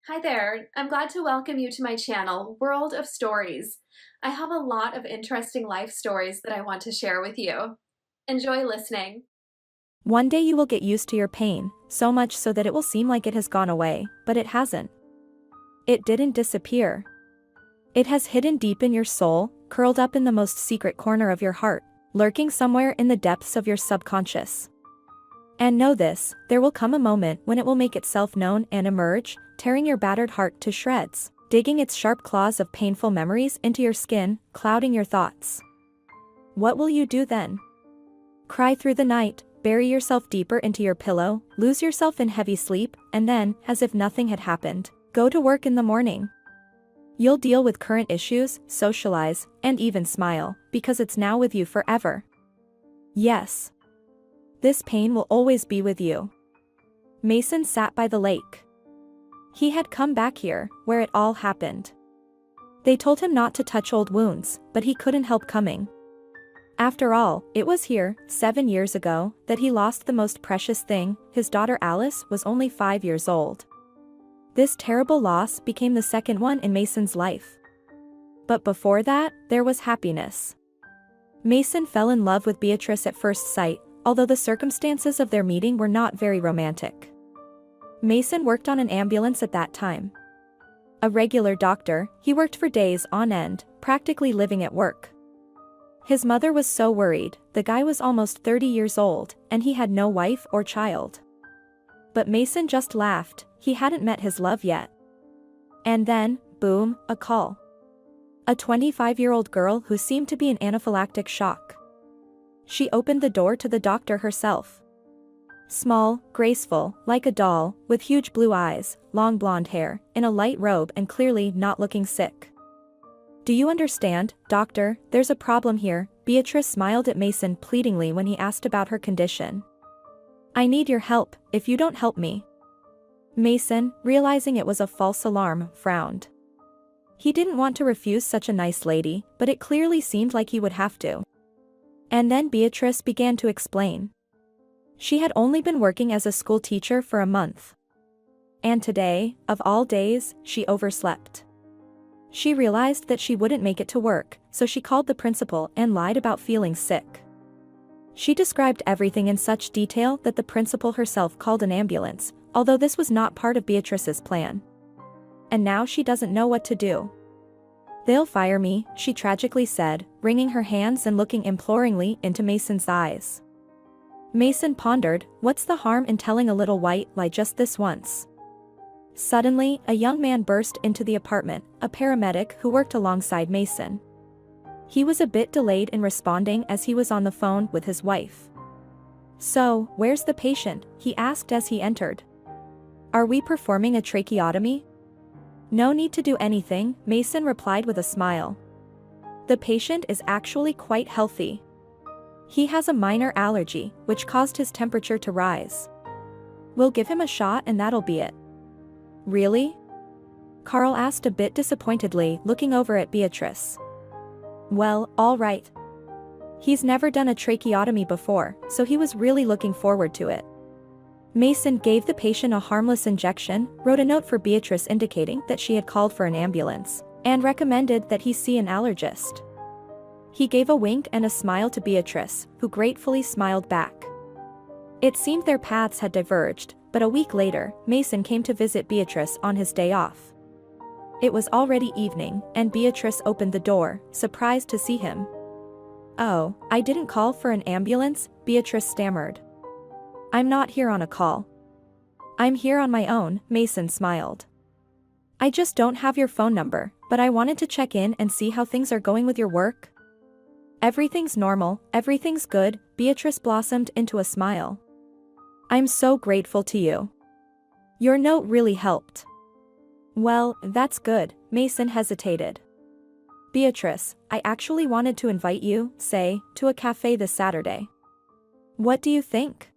Hi there. I'm glad to welcome you to my channel, World of Stories. I have a lot of interesting life stories that I want to share with you. Enjoy listening. One day you will get used to your pain, so much so that it will seem like it has gone away, but it hasn't. It didn't disappear. It has hidden deep in your soul, curled up in the most secret corner of your heart, lurking somewhere in the depths of your subconscious. And know this, there will come a moment when it will make itself known and emerge, tearing your battered heart to shreds, digging its sharp claws of painful memories into your skin, clouding your thoughts. What will you do then? Cry through the night, bury yourself deeper into your pillow, lose yourself in heavy sleep, and then, as if nothing had happened, go to work in the morning. You'll deal with current issues, socialize, and even smile, because it's now with you forever. Yes. This pain will always be with you. Mason sat by the lake. He had come back here, where it all happened. They told him not to touch old wounds, but he couldn't help coming. After all, it was here, 7 years ago, that he lost the most precious thing. His daughter Alice was only 5 years old. This terrible loss became the second one in Mason's life. But before that, there was happiness. Mason fell in love with Beatrice at first sight, although the circumstances of their meeting were not very romantic. Mason worked on an ambulance at that time. A regular doctor, he worked for days on end, practically living at work. His mother was so worried. The guy was almost 30 years old, and he had no wife or child. But Mason just laughed, he hadn't met his love yet. And then, boom, a call. A 25-year-old girl who seemed to be in anaphylactic shock. She opened the door to the doctor herself. Small, graceful, like a doll, with huge blue eyes, long blonde hair, in a light robe and clearly not looking sick. "Do you understand, doctor, there's a problem here," Beatrice smiled at Mason pleadingly when he asked about her condition. "I need your help, if you don't help me." Mason, realizing it was a false alarm, frowned. He didn't want to refuse such a nice lady, but it clearly seemed like he would have to. And then Beatrice began to explain. She had only been working as a school teacher for a month. And today, of all days, she overslept. She realized that she wouldn't make it to work, so she called the principal and lied about feeling sick. She described everything in such detail that the principal herself called an ambulance, although this was not part of Beatrice's plan. And now she doesn't know what to do. "They'll fire me," she tragically said, wringing her hands and looking imploringly into Mason's eyes. Mason pondered, what's the harm in telling a little white lie just this once? Suddenly, a young man burst into the apartment, a paramedic who worked alongside Mason. He was a bit delayed in responding as he was on the phone with his wife. "So, where's the patient?" he asked as he entered. "Are we performing a tracheotomy?" "No need to do anything," Mason replied with a smile. "The patient is actually quite healthy. He has a minor allergy, which caused his temperature to rise. We'll give him a shot and that'll be it." "Really?" Carl asked a bit disappointedly, looking over at Beatrice. "Well, all right." He's never done a tracheotomy before, so he was really looking forward to it. Mason gave the patient a harmless injection, wrote a note for Beatrice indicating that she had called for an ambulance, and recommended that he see an allergist. He gave a wink and a smile to Beatrice, who gratefully smiled back. It seemed their paths had diverged, but a week later, Mason came to visit Beatrice on his day off. It was already evening, and Beatrice opened the door, surprised to see him. "Oh, I didn't call for an ambulance," Beatrice stammered. "I'm not here on a call. I'm here on my own," Mason smiled. "I just don't have your phone number, but I wanted to check in and see how things are going with your work." "Everything's normal, everything's good," Beatrice blossomed into a smile. "I'm so grateful to you. Your note really helped." "Well, that's good," Mason hesitated. "Beatrice, I actually wanted to invite you, say, to a cafe this Saturday. What do you think?"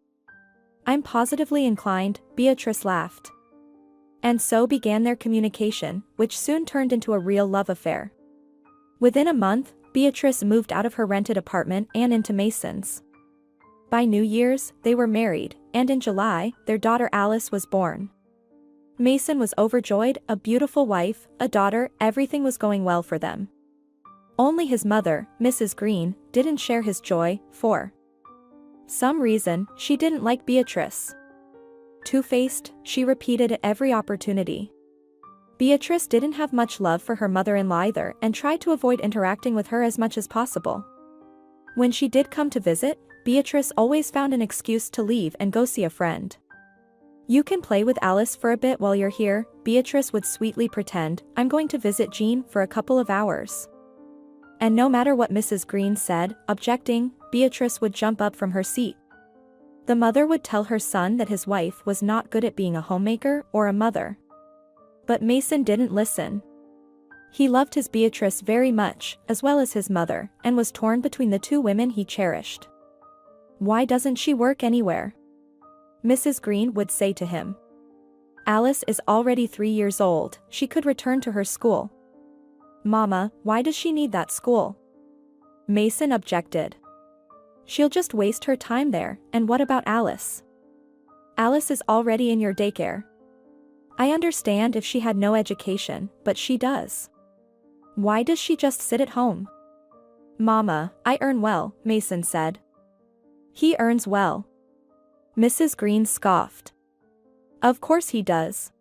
"I'm positively inclined," Beatrice laughed. And so began their communication, which soon turned into a real love affair. Within a month, Beatrice moved out of her rented apartment and into Mason's. By New Year's, they were married, and in July, their daughter Alice was born. Mason was overjoyed, a beautiful wife, a daughter, everything was going well for them. Only his mother, Mrs. Green, didn't share his joy. For some reason, she didn't like Beatrice. Two-faced, she repeated at every opportunity. Beatrice didn't have much love for her mother-in-law either and tried to avoid interacting with her as much as possible. When she did come to visit, Beatrice always found an excuse to leave and go see a friend. "You can play with Alice for a bit while you're here," Beatrice would sweetly pretend. "I'm going to visit Jean for a couple of hours." And no matter what Mrs. Green said, objecting, Beatrice would jump up from her seat. The mother would tell her son that his wife was not good at being a homemaker or a mother. But Mason didn't listen. He loved his Beatrice very much, as well as his mother, and was torn between the two women he cherished. "Why doesn't she work anywhere?" Mrs. Green would say to him. "Alice is already 3 years old, she could return to her school." "Mama, why does she need that school?" Mason objected. "She'll just waste her time there, and what about Alice? Alice is already in your daycare. I understand if she had no education, but she does. Why does she just sit at home?" "Mama, I earn well," Mason said. "He earns well." Mrs. Green scoffed. "Of course he does.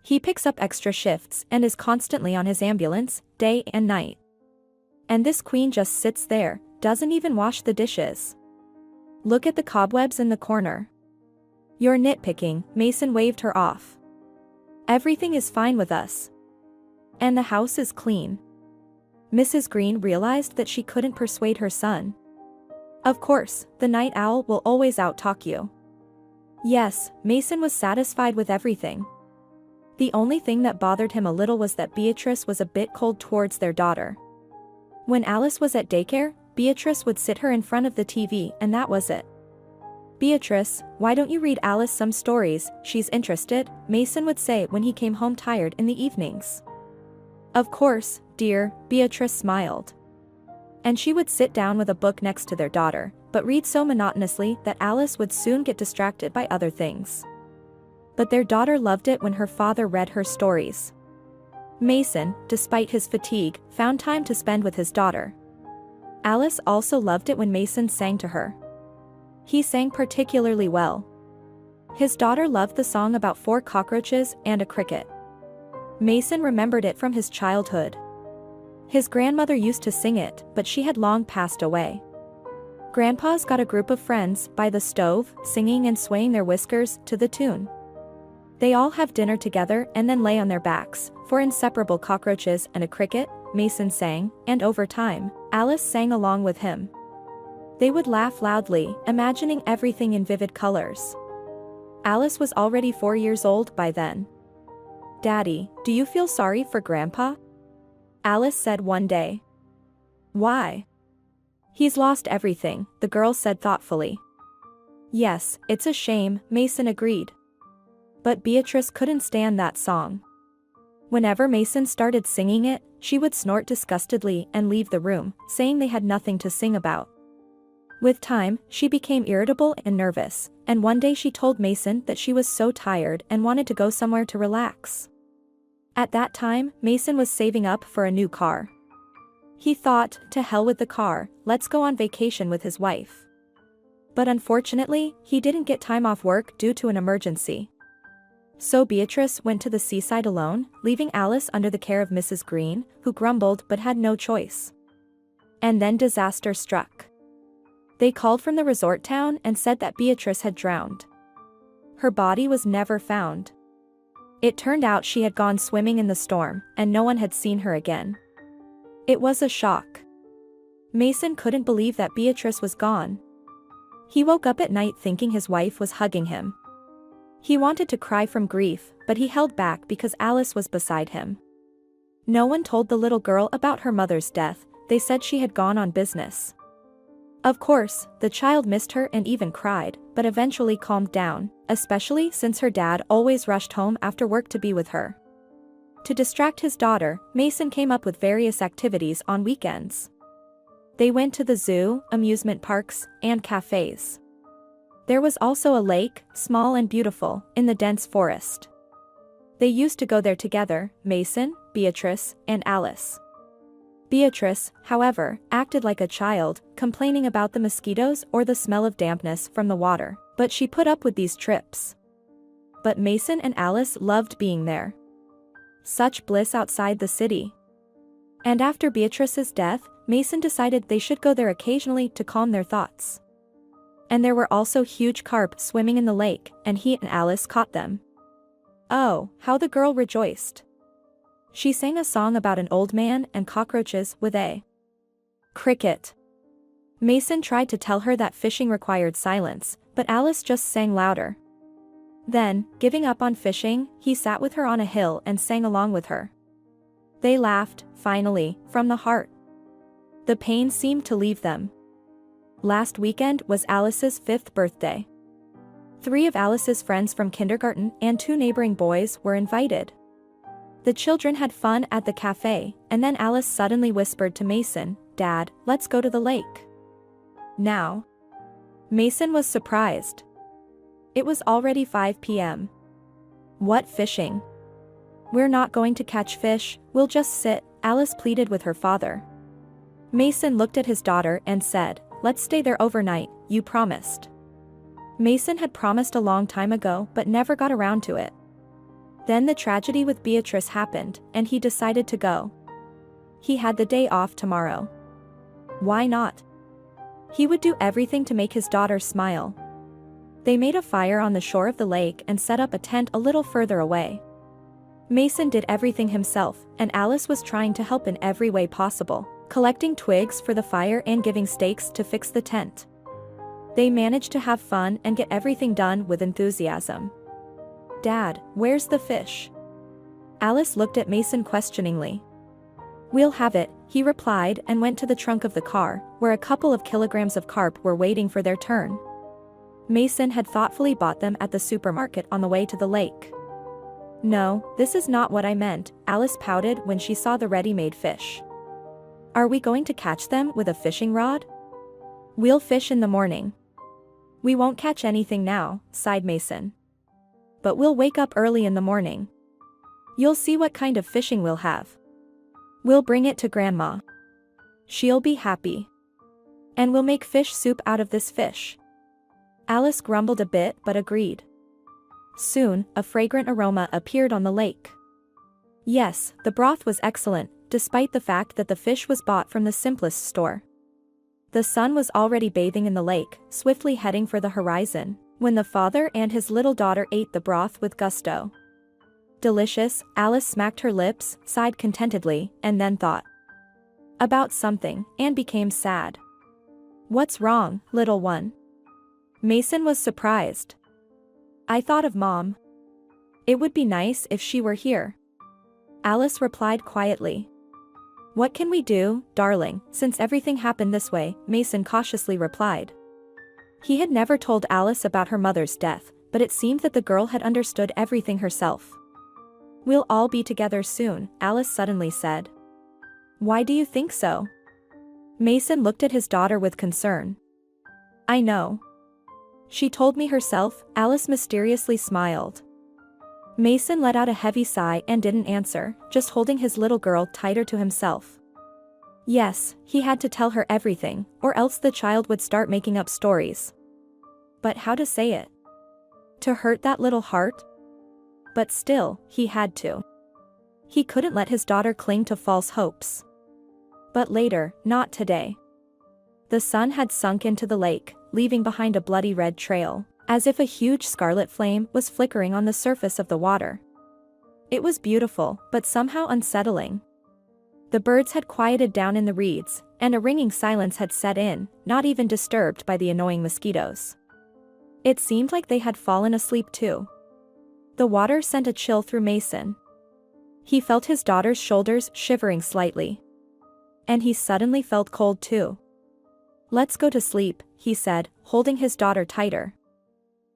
He picks up extra shifts and is constantly on his ambulance, day and night. And this queen just sits there, doesn't even wash the dishes. Look at the cobwebs in the corner." "You're nitpicking," Mason waved her off. "Everything is fine with us. And the house is clean." Mrs. Green realized that she couldn't persuade her son. "Of course, the night owl will always out-talk you." Yes, Mason was satisfied with everything. The only thing that bothered him a little was that Beatrice was a bit cold towards their daughter. When Alice was at daycare, Beatrice would sit her in front of the TV and that was it. "Beatrice, why don't you read Alice some stories, she's interested," Mason would say when he came home tired in the evenings. "Of course, dear," Beatrice smiled. And she would sit down with a book next to their daughter, but read so monotonously that Alice would soon get distracted by other things. But their daughter loved it when her father read her stories. Mason, despite his fatigue, found time to spend with his daughter. Alice also loved it when Mason sang to her. He sang particularly well. His daughter loved the song about 4 cockroaches and a cricket. Mason remembered it from his childhood. His grandmother used to sing it, but she had long passed away. Grandpa's got a group of friends by the stove, singing and swaying their whiskers to the tune. They all have dinner together and then lay on their backs, 4 inseparable cockroaches and a cricket, Mason sang, and over time, Alice sang along with him. They would laugh loudly, imagining everything in vivid colors. Alice was already 4 years old by then. "Daddy, do you feel sorry for Grandpa?" Alice said one day. "Why?" "He's lost everything," the girl said thoughtfully. "Yes, it's a shame," Mason agreed. But Beatrice couldn't stand that song. Whenever Mason started singing it, she would snort disgustedly and leave the room, saying they had nothing to sing about. With time, she became irritable and nervous, and one day she told Mason that she was so tired and wanted to go somewhere to relax. At that time, Mason was saving up for a new car. He thought, to hell with the car, let's go on vacation with his wife. But unfortunately, he didn't get time off work due to an emergency. So Beatrice went to the seaside alone, leaving Alice under the care of Mrs. Green, who grumbled but had no choice. And then disaster struck. They called from the resort town and said that Beatrice had drowned. Her body was never found. It turned out she had gone swimming in the storm, and no one had seen her again. It was a shock. Mason couldn't believe that Beatrice was gone. He woke up at night thinking his wife was hugging him. He wanted to cry from grief, but he held back because Alice was beside him. No one told the little girl about her mother's death, they said she had gone on business. Of course, the child missed her and even cried, but eventually calmed down, especially since her dad always rushed home after work to be with her. To distract his daughter, Mason came up with various activities on weekends. They went to the zoo, amusement parks, and cafes. There was also a lake, small and beautiful, in the dense forest. They used to go there together, Mason, Beatrice, and Alice. Beatrice, however, acted like a child, complaining about the mosquitoes or the smell of dampness from the water, but she put up with these trips. But Mason and Alice loved being there. Such bliss outside the city. And after Beatrice's death, Mason decided they should go there occasionally to calm their thoughts. And there were also huge carp swimming in the lake, and he and Alice caught them. Oh, how the girl rejoiced. She sang a song about an old man and cockroaches with a cricket. Mason tried to tell her that fishing required silence, but Alice just sang louder. Then, giving up on fishing, he sat with her on a hill and sang along with her. They laughed, finally, from the heart. The pain seemed to leave them. Last weekend was Alice's 5th birthday. 3 of Alice's friends from kindergarten and 2 neighboring boys were invited. The children had fun at the cafe, and then Alice suddenly whispered to Mason, "Dad, let's go to the lake." Now. Mason was surprised. It was already 5 p.m. What fishing? We're not going to catch fish, we'll just sit, Alice pleaded with her father. Mason looked at his daughter and said, "Let's stay there overnight, you promised." Mason had promised a long time ago but never got around to it. Then the tragedy with Beatrice happened, and he decided to go. He had the day off tomorrow. Why not? He would do everything to make his daughter smile. They made a fire on the shore of the lake and set up a tent a little further away. Mason did everything himself, and Alice was trying to help in every way possible, collecting twigs for the fire and giving stakes to fix the tent. They managed to have fun and get everything done with enthusiasm. "Dad, where's the fish?" Alice looked at Mason questioningly. "We'll have it," he replied and went to the trunk of the car, where a couple of kilograms of carp were waiting for their turn. Mason had thoughtfully bought them at the supermarket on the way to the lake. "No, this is not what I meant," Alice pouted when she saw the ready-made fish. "Are we going to catch them with a fishing rod?" "We'll fish in the morning." "We won't catch anything now," sighed Mason. "But we'll wake up early in the morning. You'll see what kind of fishing we'll have. We'll bring it to Grandma. She'll be happy. And we'll make fish soup out of this fish." Alice grumbled a bit but agreed. Soon, a fragrant aroma appeared on the lake. Yes, the broth was excellent, despite the fact that the fish was bought from the simplest store. The sun was already bathing in the lake, swiftly heading for the horizon, when the father and his little daughter ate the broth with gusto. Delicious, Alice smacked her lips, sighed contentedly, and then thought about something, and became sad. "What's wrong, little one?" Mason was surprised. "I thought of Mom. It would be nice if she were here." Alice replied quietly. "What can we do, darling, since everything happened this way?" Mason cautiously replied. He had never told Alice about her mother's death, but it seemed that the girl had understood everything herself. "We'll all be together soon," Alice suddenly said. "Why do you think so?" Mason looked at his daughter with concern. "I know. She told me herself," Alice mysteriously smiled. Mason let out a heavy sigh and didn't answer, just holding his little girl tighter to himself. Yes, he had to tell her everything, or else the child would start making up stories. But how to say it? To hurt that little heart? But still, he had to. He couldn't let his daughter cling to false hopes. But later, not today. The sun had sunk into the lake, leaving behind a bloody red trail, as if a huge scarlet flame was flickering on the surface of the water. It was beautiful, but somehow unsettling. The birds had quieted down in the reeds, and a ringing silence had set in, not even disturbed by the annoying mosquitoes. It seemed like they had fallen asleep too. The water sent a chill through Mason. He felt his daughter's shoulders shivering slightly. And he suddenly felt cold too. "Let's go to sleep," he said, holding his daughter tighter.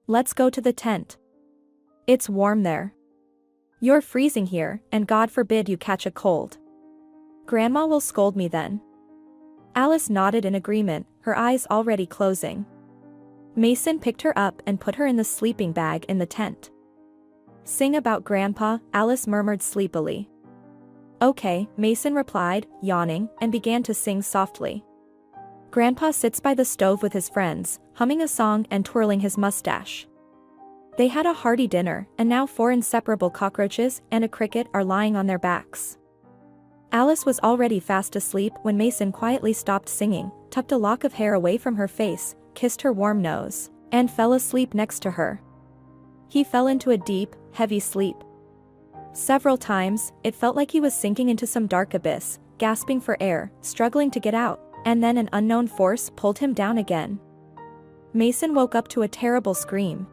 "Let's go to the tent. It's warm there. You're freezing here, and God forbid you catch a cold. Grandma will scold me then." Alice nodded in agreement, her eyes already closing. Mason picked her up and put her in the sleeping bag in the tent. Sing about Grandpa, Alice murmured sleepily. Okay, Mason replied, yawning, and began to sing softly. Grandpa sits by the stove with his friends, humming a song and twirling his mustache. They had a hearty dinner, and now 4 inseparable cockroaches and a cricket are lying on their backs. Alice was already fast asleep when Mason quietly stopped singing, tucked a lock of hair away from her face, kissed her warm nose, and fell asleep next to her. He fell into a deep, heavy sleep. Several times, it felt like he was sinking into some dark abyss, gasping for air, struggling to get out, and then an unknown force pulled him down again. Mason woke up to a terrible scream.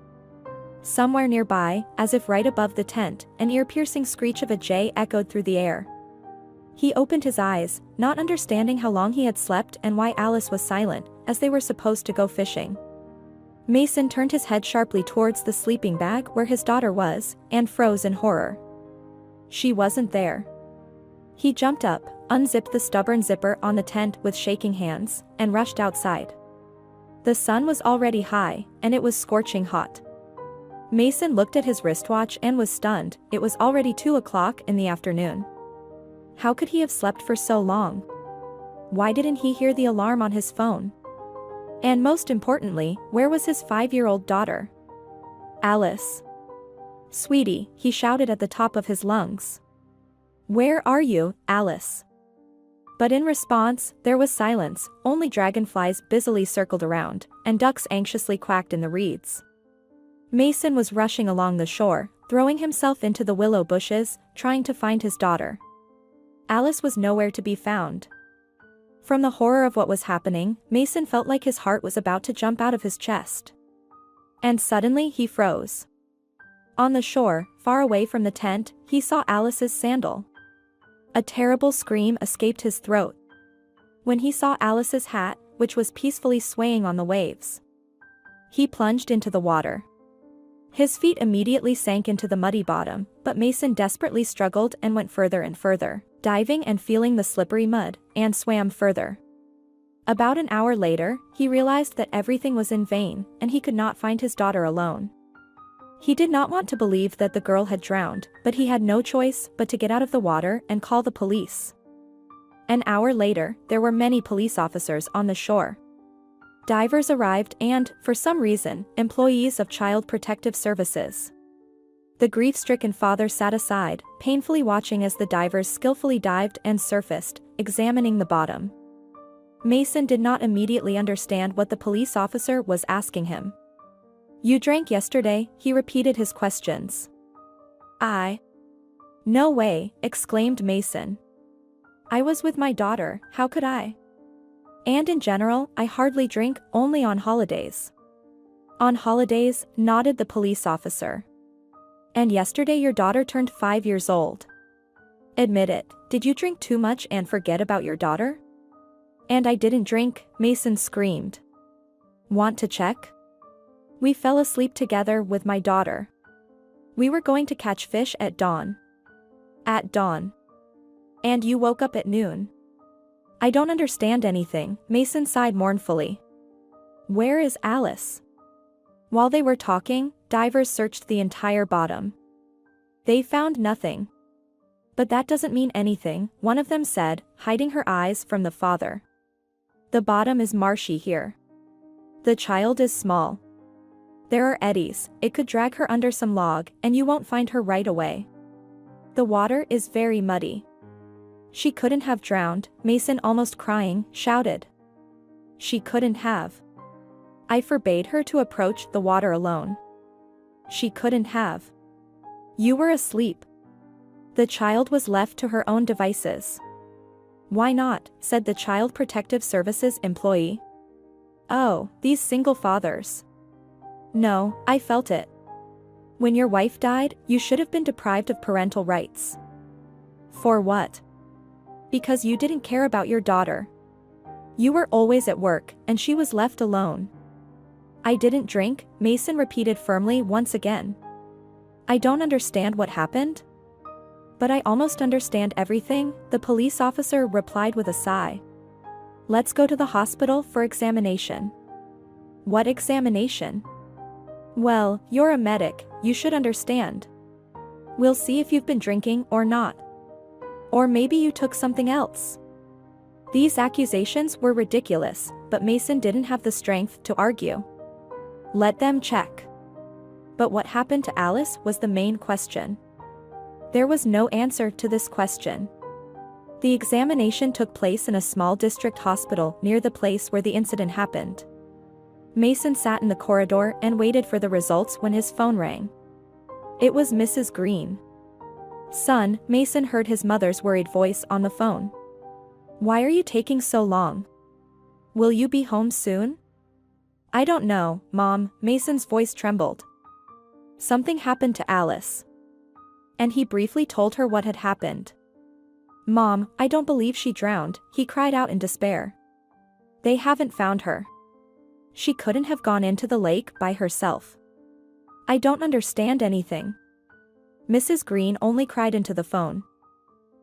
Somewhere nearby, as if right above the tent, an ear-piercing screech of a jay echoed through the air. He opened his eyes, not understanding how long he had slept and why Alice was silent, as they were supposed to go fishing. Mason turned his head sharply towards the sleeping bag where his daughter was, and froze in horror. She wasn't there. He jumped up, unzipped the stubborn zipper on the tent with shaking hands, and rushed outside. The sun was already high, and it was scorching hot. Mason looked at his wristwatch and was stunned. It was already 2 o'clock in the afternoon. How could he have slept for so long? Why didn't he hear the alarm on his phone? And most importantly, where was his 5-year-old daughter? Alice. Sweetie, he shouted at the top of his lungs. Where are you, Alice? But in response, there was silence, only dragonflies busily circled around, and ducks anxiously quacked in the reeds. Mason was rushing along the shore, throwing himself into the willow bushes, trying to find his daughter. Alice was nowhere to be found. From the horror of what was happening, Mason felt like his heart was about to jump out of his chest. And suddenly he froze. On the shore, far away from the tent, he saw Alice's sandal. A terrible scream escaped his throat when he saw Alice's hat, which was peacefully swaying on the waves. He plunged into the water. His feet immediately sank into the muddy bottom, but Mason desperately struggled and went further and further, diving and feeling the slippery mud, and swam further. About an hour later, he realized that everything was in vain, and he could not find his daughter alone. He did not want to believe that the girl had drowned, but he had no choice but to get out of the water and call the police. An hour later, there were many police officers on the shore. Divers arrived and, for some reason, employees of Child Protective Services. The grief-stricken father sat aside, painfully watching as the divers skillfully dived and surfaced, examining the bottom. Mason did not immediately understand what the police officer was asking him. You drank yesterday, he repeated his questions. No way, exclaimed Mason. I was with my daughter, how could I? And in general, I hardly drink, only on holidays. On holidays, nodded the police officer. And yesterday your daughter turned 5 years old. Admit it, did you drink too much and forget about your daughter? And I didn't drink, Mason screamed. Want to check? We fell asleep together with my daughter. We were going to catch fish at dawn. At dawn. And you woke up at noon. I don't understand anything, Mason sighed mournfully. Where is Alice? While they were talking, divers searched the entire bottom. They found nothing. But that doesn't mean anything, one of them said, hiding her eyes from the father. The bottom is marshy here. The child is small. There are eddies, it could drag her under some log, and you won't find her right away. The water is very muddy. She couldn't have drowned, Mason, almost crying, shouted. She couldn't have. I forbade her to approach the water alone. She couldn't have. You were asleep. The child was left to her own devices. Why not, said the Child Protective Services employee. Oh, these single fathers. No, I felt it. When your wife died, you should have been deprived of parental rights. For what? Because you didn't care about your daughter. You were always at work, and she was left alone. I didn't drink, Mason repeated firmly once again. I don't understand what happened. But I almost understand everything, the police officer replied with a sigh. Let's go to the hospital for examination. What examination? Well, you're a medic, you should understand. We'll see if you've been drinking or not. Or maybe you took something else." These accusations were ridiculous, but Mason didn't have the strength to argue. Let them check. But what happened to Alice was the main question. There was no answer to this question. The examination took place in a small district hospital near the place where the incident happened. Mason sat in the corridor and waited for the results when his phone rang. It was Mrs. Green. "Son," Mason heard his mother's worried voice on the phone. "Why are you taking so long? Will you be home soon?" "I don't know, Mom," Mason's voice trembled. Something happened to Alice. And he briefly told her what had happened. "Mom, I don't believe she drowned," he cried out in despair. "They haven't found her. She couldn't have gone into the lake by herself. I don't understand anything." Mrs. Green only cried into the phone.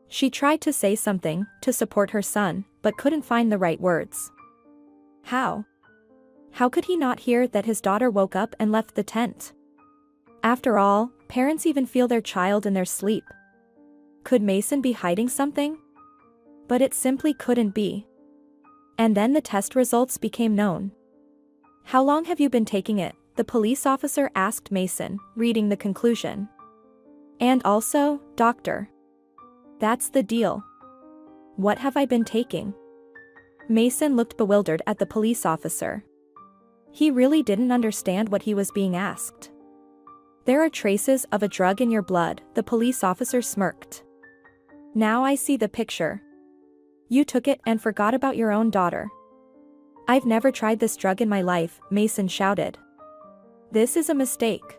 She tried to say something to support her son, but couldn't find the right words. How? How could he not hear that his daughter woke up and left the tent? After all, parents even feel their child in their sleep. Could Mason be hiding something? But it simply couldn't be. And then the test results became known. "How long have you been taking it?" the police officer asked Mason, reading the conclusion. "And also, doctor. That's the deal. What have I been taking?" Mason looked bewildered at the police officer. He really didn't understand what he was being asked. "There are traces of a drug in your blood," the police officer smirked. "Now I see the picture. You took it and forgot about your own daughter." "I've never tried this drug in my life," Mason shouted. "This is a mistake."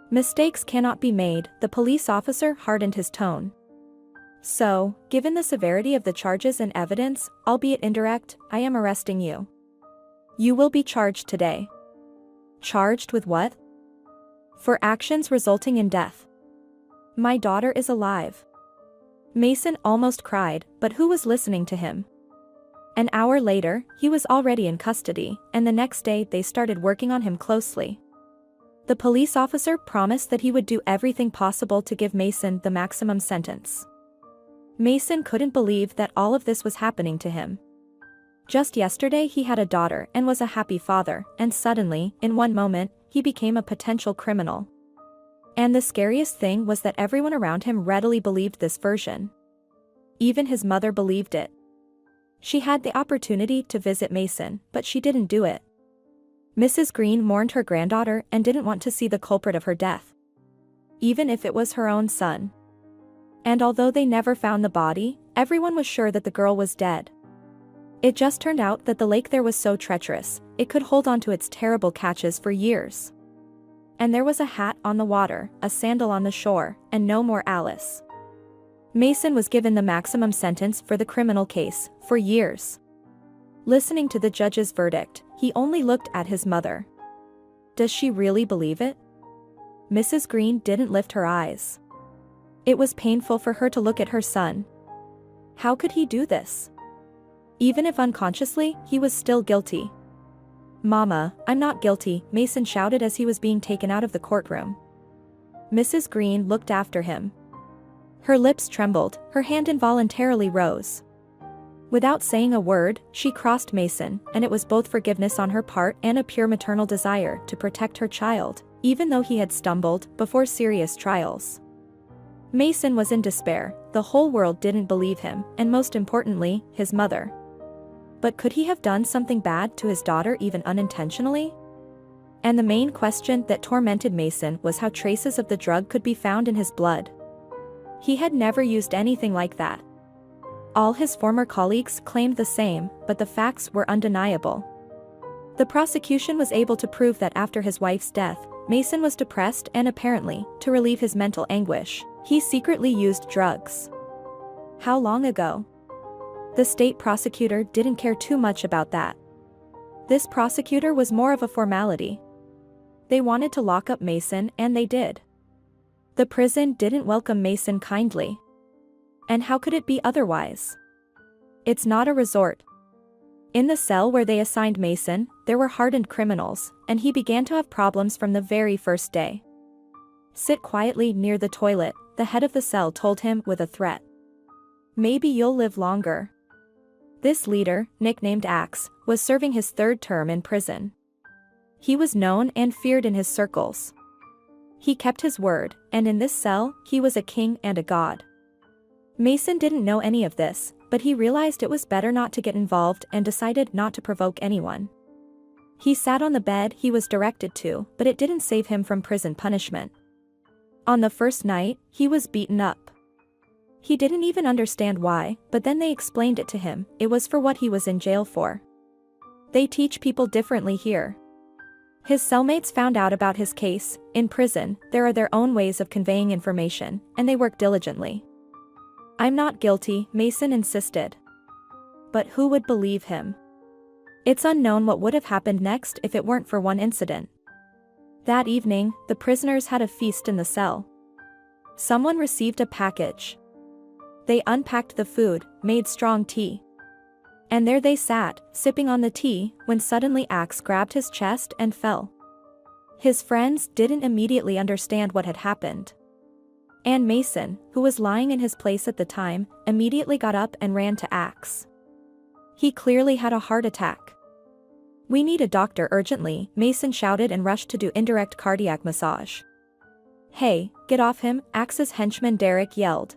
"Mistakes cannot be made," the police officer hardened his tone. "So, given the severity of the charges and evidence, albeit indirect, I am arresting you. You will be charged today." "Charged with what?" "For actions resulting in death. My daughter is alive." Mason almost cried, but who was listening to him? An hour later, he was already in custody, and the next day they started working on him closely. The police officer promised that he would do everything possible to give Mason the maximum sentence. Mason couldn't believe that all of this was happening to him. Just yesterday he had a daughter and was a happy father, and suddenly, in one moment, he became a potential criminal. And the scariest thing was that everyone around him readily believed this version. Even his mother believed it. She had the opportunity to visit Mason, but she didn't do it. Mrs. Green mourned her granddaughter and didn't want to see the culprit of her death, even if it was her own son. And although they never found the body, everyone was sure that the girl was dead. It just turned out that the lake there was so treacherous, it could hold on to its terrible catches for years. And there was a hat on the water, a sandal on the shore, and no more Alice. Mason was given the maximum sentence for the criminal case, for years. Listening to the judge's verdict, he only looked at his mother. Does she really believe it? Mrs. Green didn't lift her eyes. It was painful for her to look at her son. How could he do this? Even if unconsciously, he was still guilty. "Mama, I'm not guilty," Mason shouted as he was being taken out of the courtroom. Mrs. Green looked after him. Her lips trembled, her hand involuntarily rose. Without saying a word, she crossed Mason, and it was both forgiveness on her part and a pure maternal desire to protect her child, even though he had stumbled before serious trials. Mason was in despair, the whole world didn't believe him, and most importantly, his mother. But could he have done something bad to his daughter even unintentionally? And the main question that tormented Mason was how traces of the drug could be found in his blood. He had never used anything like that. All his former colleagues claimed the same, but the facts were undeniable. The prosecution was able to prove that after his wife's death, Mason was depressed and apparently, to relieve his mental anguish, he secretly used drugs. How long ago? The state prosecutor didn't care too much about that. This prosecutor was more of a formality. They wanted to lock up Mason, and they did. The prison didn't welcome Mason kindly. And how could it be otherwise? It's not a resort. In the cell where they assigned Mason, there were hardened criminals, and he began to have problems from the very first day. Sit quietly near the toilet, the head of the cell told him with a threat. Maybe you'll live longer. This leader, nicknamed Axe, was serving his third term in prison. He was known and feared in his circles. He kept his word, and in this cell, he was a king and a god. Mason didn't know any of this, but he realized it was better not to get involved and decided not to provoke anyone. He sat on the bed he was directed to, but it didn't save him from prison punishment. On the first night, he was beaten up. He didn't even understand why, but then they explained it to him. It was for what he was in jail for. They teach people differently here. His cellmates found out about his case. In prison, there are their own ways of conveying information, and they work diligently. I'm not guilty, Mason insisted. But who would believe him? It's unknown what would have happened next if it weren't for one incident. That evening, the prisoners had a feast in the cell. Someone received a package. They unpacked the food, made strong tea. And there they sat, sipping on the tea, when suddenly Axe grabbed his chest and fell. His friends didn't immediately understand what had happened. And Mason, who was lying in his place at the time, immediately got up and ran to Axe. He clearly had a heart attack. We need a doctor urgently, Mason shouted and rushed to do indirect cardiac massage. Hey, get off him, Axe's henchman Derek yelled.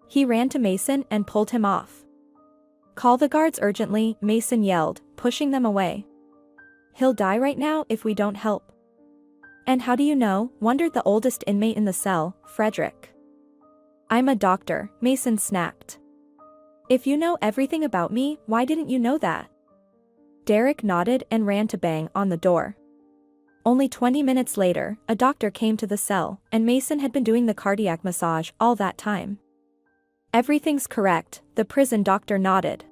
He ran to Mason and pulled him off. Call the guards urgently, Mason yelled, pushing them away. He'll die right now if we don't help. And how do you know? Wondered the oldest inmate in the cell, Frederick. I'm a doctor, Mason snapped. If you know everything about me, why didn't you know that? Derek nodded and ran to bang on the door. Only 20 minutes later, a doctor came to the cell, and Mason had been doing the cardiac massage all that time. Everything's correct, the prison doctor nodded.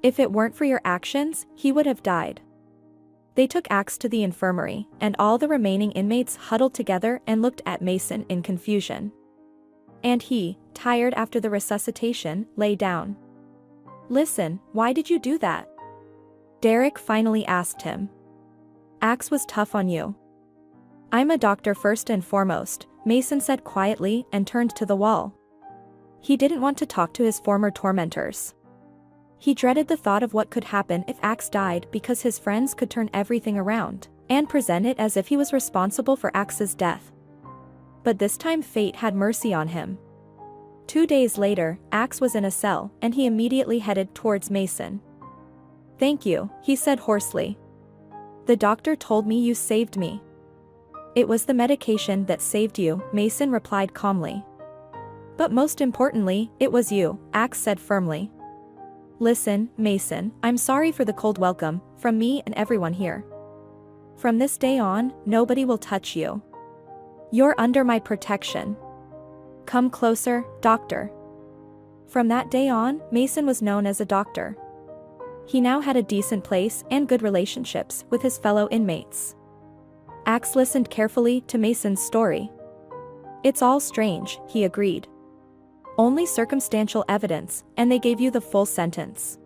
If it weren't for your actions, he would have died. They took Axe to the infirmary, and all the remaining inmates huddled together and looked at Mason in confusion. And he, tired after the resuscitation, lay down. Listen, why did you do that? Derek finally asked him. Axe was tough on you. I'm a doctor first and foremost, Mason said quietly and turned to the wall. He didn't want to talk to his former tormentors. He dreaded the thought of what could happen if Axe died because his friends could turn everything around and present it as if he was responsible for Axe's death. But this time fate had mercy on him. 2 days later, Axe was in a cell, and he immediately headed towards Mason. Thank you, he said hoarsely. The doctor told me you saved me. It was the medication that saved you, Mason replied calmly. But most importantly, it was you, Axe said firmly. Listen, Mason, I'm sorry for the cold welcome, from me and everyone here. From this day on, nobody will touch you. You're under my protection. Come closer, doctor. From that day on, Mason was known as a doctor. He now had a decent place and good relationships with his fellow inmates. Axe listened carefully to Mason's story. It's all strange, he agreed. Only circumstantial evidence, and they gave you the full sentence.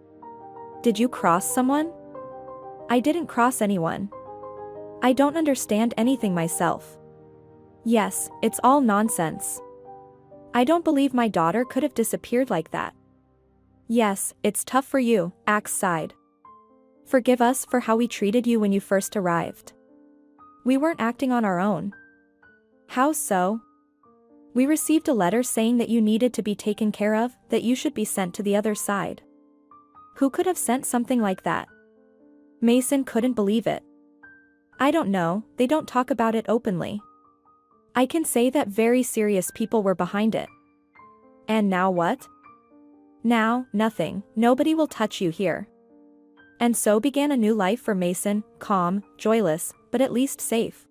Did you cross someone? I didn't cross anyone. I don't understand anything myself. Yes, it's all nonsense. I don't believe my daughter could have disappeared like that. Yes, it's tough for you, Axe sighed. Forgive us for how we treated you when you first arrived. We weren't acting on our own. How so? We received a letter saying that you needed to be taken care of, that you should be sent to the other side. Who could have sent something like that? Mason couldn't believe it. I don't know, they don't talk about it openly. I can say that very serious people were behind it. And now what? Now, nothing, nobody will touch you here. And so began a new life for Mason, calm, joyless, but at least safe.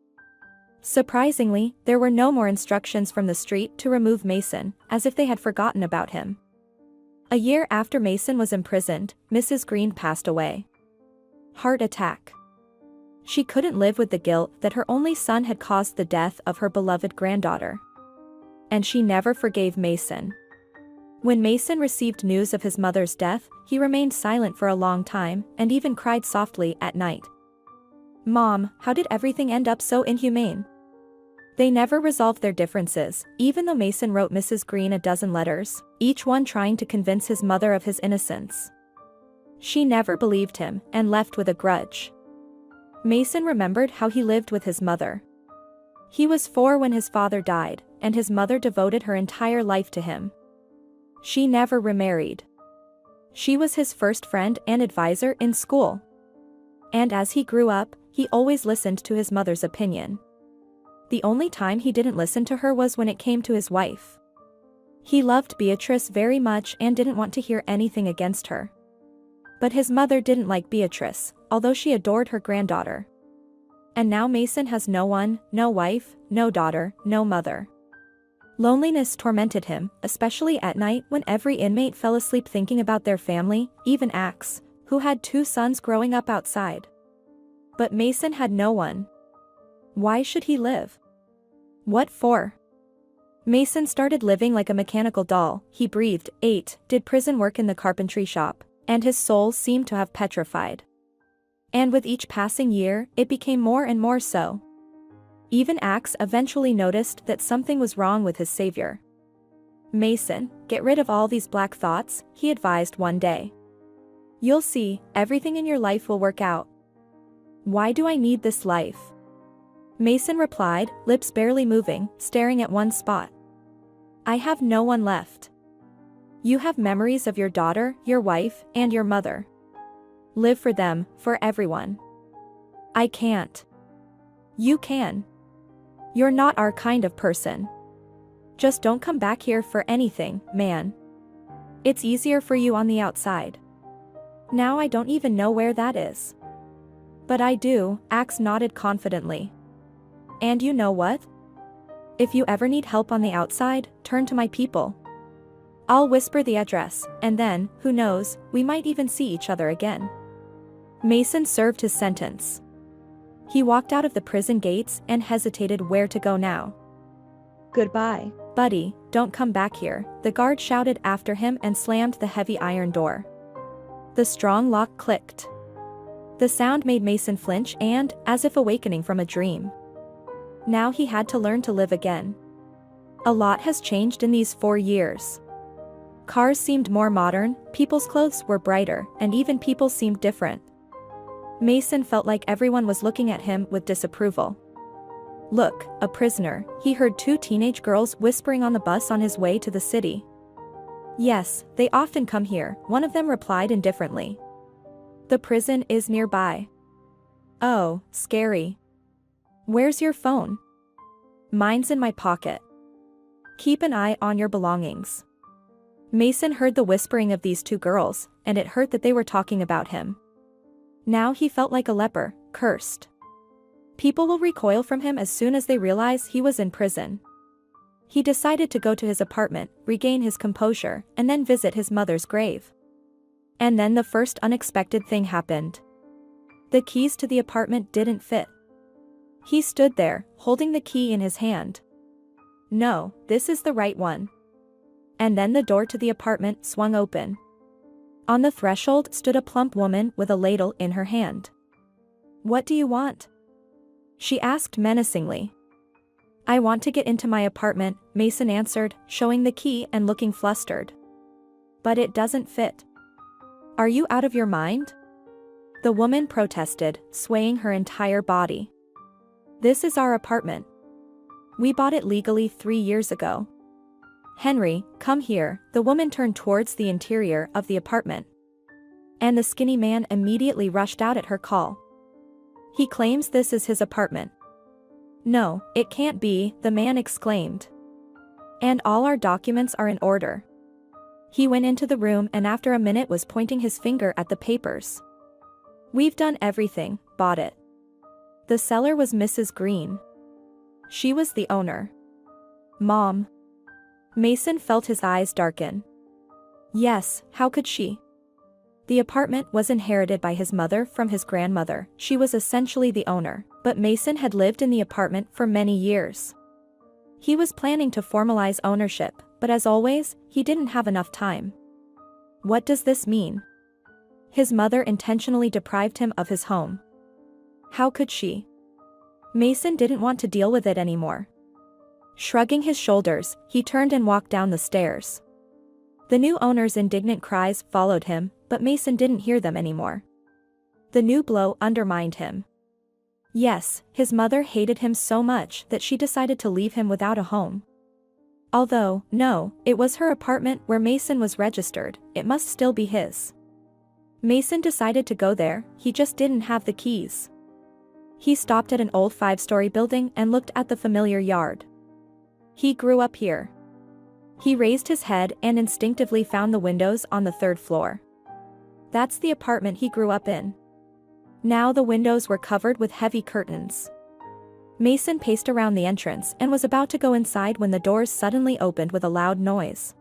Surprisingly, there were no more instructions from the street to remove Mason, as if they had forgotten about him. A year after Mason was imprisoned, Mrs. Green passed away. Heart attack. She couldn't live with the guilt that her only son had caused the death of her beloved granddaughter. And she never forgave Mason. When Mason received news of his mother's death, he remained silent for a long time, and even cried softly at night. Mom, how did everything end up so inhumane? They never resolved their differences, even though Mason wrote Mrs. Green a dozen letters, each one trying to convince his mother of his innocence. She never believed him, and left with a grudge. Mason remembered how he lived with his mother. He was 4 when his father died, and his mother devoted her entire life to him. She never remarried. She was his first friend and advisor in school. And as he grew up, he always listened to his mother's opinion. The only time he didn't listen to her was when it came to his wife. He loved Beatrice very much and didn't want to hear anything against her. But his mother didn't like Beatrice, although she adored her granddaughter. And now Mason has no one, no wife, no daughter, no mother. Loneliness tormented him, especially at night when every inmate fell asleep thinking about their family, even Axe, who had 2 sons growing up outside. But Mason had no one. Why should he live? What for? Mason started living like a mechanical doll. He breathed, ate, did prison work in the carpentry shop, and his soul seemed to have petrified. And with each passing year, it became more and more so. Even Axe eventually noticed that something was wrong with his savior. Mason, get rid of all these black thoughts, he advised one day. You'll see, everything in your life will work out. Why do I need this life? Mason replied, lips barely moving, staring at one spot. I have no one left. You have memories of your daughter, your wife, and your mother. Live for them, for everyone. I can't. You can. You're not our kind of person. Just don't come back here for anything, man. It's easier for you on the outside. Now I don't even know where that is. But I do, Axe nodded confidently. And you know what? If you ever need help on the outside, turn to my people. I'll whisper the address, and then, who knows, we might even see each other again. Mason served his sentence. He walked out of the prison gates and hesitated where to go now. Goodbye, buddy, don't come back here, the guard shouted after him and slammed the heavy iron door. The strong lock clicked. The sound made Mason flinch and, as if awakening from a dream. Now he had to learn to live again. A lot has changed in these 4 years. Cars seemed more modern, people's clothes were brighter, and even people seemed different. Mason felt like everyone was looking at him with disapproval. Look, a prisoner, he heard 2 teenage girls whispering on the bus on his way to the city. Yes, they often come here, one of them replied indifferently. The prison is nearby. Oh, scary. Where's your phone? Mine's in my pocket. Keep an eye on your belongings. Mason heard the whispering of these 2 girls, and it hurt that they were talking about him. Now he felt like a leper, cursed. People will recoil from him as soon as they realize he was in prison. He decided to go to his apartment, regain his composure, and then visit his mother's grave. And then the first unexpected thing happened. The keys to the apartment didn't fit. He stood there, holding the key in his hand. No, this is the right one. And then the door to the apartment swung open. On the threshold stood a plump woman with a ladle in her hand. What do you want? She asked menacingly. I want to get into my apartment, Mason answered, showing the key and looking flustered. But it doesn't fit. Are you out of your mind? The woman protested, swaying her entire body. This is our apartment. We bought it legally 3 years ago. Henry, come here, the woman turned towards the interior of the apartment. And the skinny man immediately rushed out at her call. He claims this is his apartment. No, it can't be, the man exclaimed. And all our documents are in order. He went into the room and after a minute was pointing his finger at the papers. We've done everything, bought it. The seller was Mrs. Green. She was the owner. Mom. Mason felt his eyes darken. Yes, how could she? The apartment was inherited by his mother from his grandmother. She was essentially the owner, but Mason had lived in the apartment for many years. He was planning to formalize ownership, but as always, he didn't have enough time. What does this mean? His mother intentionally deprived him of his home. How could she? Mason didn't want to deal with it anymore. Shrugging his shoulders, he turned and walked down the stairs. The new owner's indignant cries followed him, but Mason didn't hear them anymore. The new blow undermined him. Yes, his mother hated him so much that she decided to leave him without a home. Although, no, it was her apartment where Mason was registered, it must still be his. Mason decided to go there, he just didn't have the keys. He stopped at an old 5-story building and looked at the familiar yard. He grew up here. He raised his head and instinctively found the windows on the 3rd floor. That's the apartment he grew up in. Now the windows were covered with heavy curtains. Mason paced around the entrance and was about to go inside when the doors suddenly opened with a loud noise.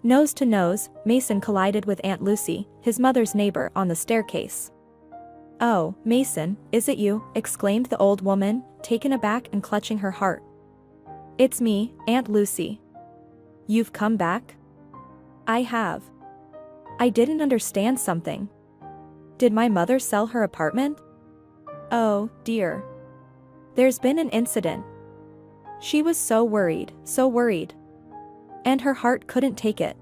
Nose to nose, Mason collided with Aunt Lucy, his mother's neighbor, on the staircase. "Oh, Mason, is it you?" exclaimed the old woman, taken aback and clutching her heart. "It's me, Aunt Lucy. You've come back?" "I have." I didn't understand something. Did my mother sell her apartment? Oh, dear. There's been an incident. She was so worried, so worried. And her heart couldn't take it.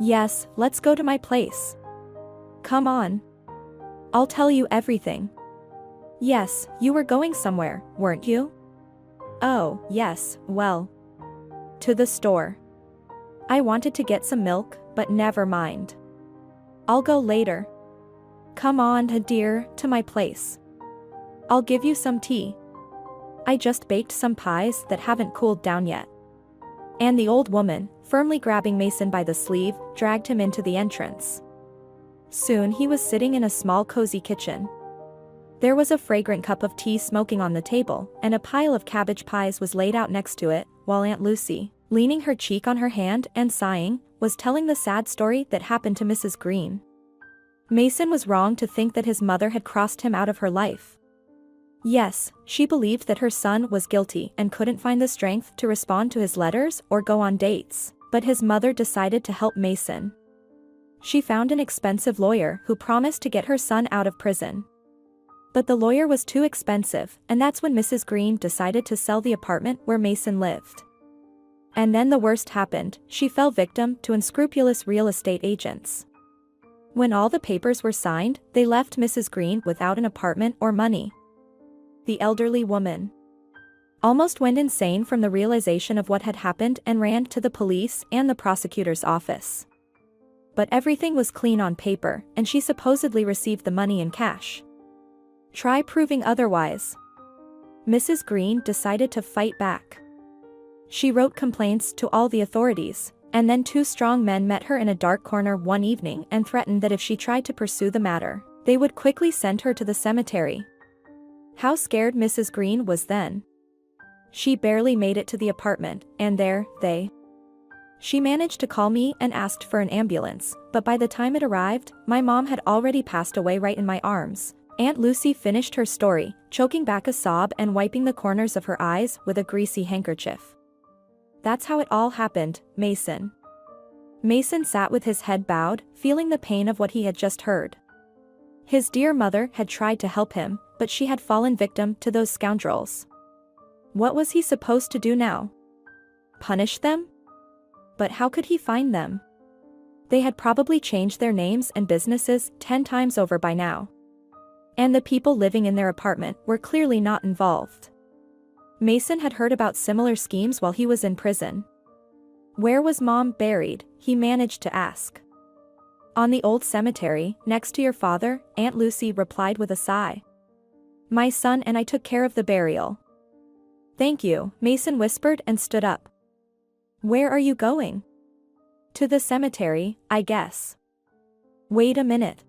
Yes, let's go to my place. Come on. I'll tell you everything. Yes, you were going somewhere, weren't you? Oh, yes, well. To the store. I wanted to get some milk, but never mind. I'll go later. Come on, dear, to my place. I'll give you some tea. I just baked some pies that haven't cooled down yet. And the old woman, firmly grabbing Mason by the sleeve, dragged him into the entrance. Soon he was sitting in a small cozy kitchen. There was a fragrant cup of tea smoking on the table, and a pile of cabbage pies was laid out next to it, while Aunt Lucy, leaning her cheek on her hand and sighing, was telling the sad story that happened to Mrs. Green. Mason was wrong to think that his mother had crossed him out of her life. Yes, she believed that her son was guilty and couldn't find the strength to respond to his letters or go on dates, but his mother decided to help Mason. She found an expensive lawyer who promised to get her son out of prison. But the lawyer was too expensive, and that's when Mrs. Green decided to sell the apartment where Mason lived. And then the worst happened, she fell victim to unscrupulous real estate agents. When all the papers were signed, they left Mrs. Green without an apartment or money. The elderly woman almost went insane from the realization of what had happened and ran to the police and the prosecutor's office. But everything was clean on paper, and she supposedly received the money in cash. Try proving otherwise. Mrs. Green decided to fight back. She wrote complaints to all the authorities, and then 2 strong men met her in a dark corner one evening and threatened that if she tried to pursue the matter, they would quickly send her to the cemetery. How scared Mrs. Green was then. She barely made it to the apartment, and there, She managed to call me and asked for an ambulance, but by the time it arrived, my mom had already passed away right in my arms. Aunt Lucy finished her story, choking back a sob and wiping the corners of her eyes with a greasy handkerchief. That's how it all happened, Mason. Mason sat with his head bowed, feeling the pain of what he had just heard. His dear mother had tried to help him, but she had fallen victim to those scoundrels. What was he supposed to do now? Punish them? But how could he find them? They had probably changed their names and businesses 10 times over by now. And the people living in their apartment were clearly not involved. Mason had heard about similar schemes while he was in prison. Where was Mom buried, he managed to ask. On the old cemetery, next to your father, Aunt Lucy replied with a sigh. My son and I took care of the burial. Thank you, Mason whispered and stood up. Where are you going? To the cemetery, I guess. Wait a minute.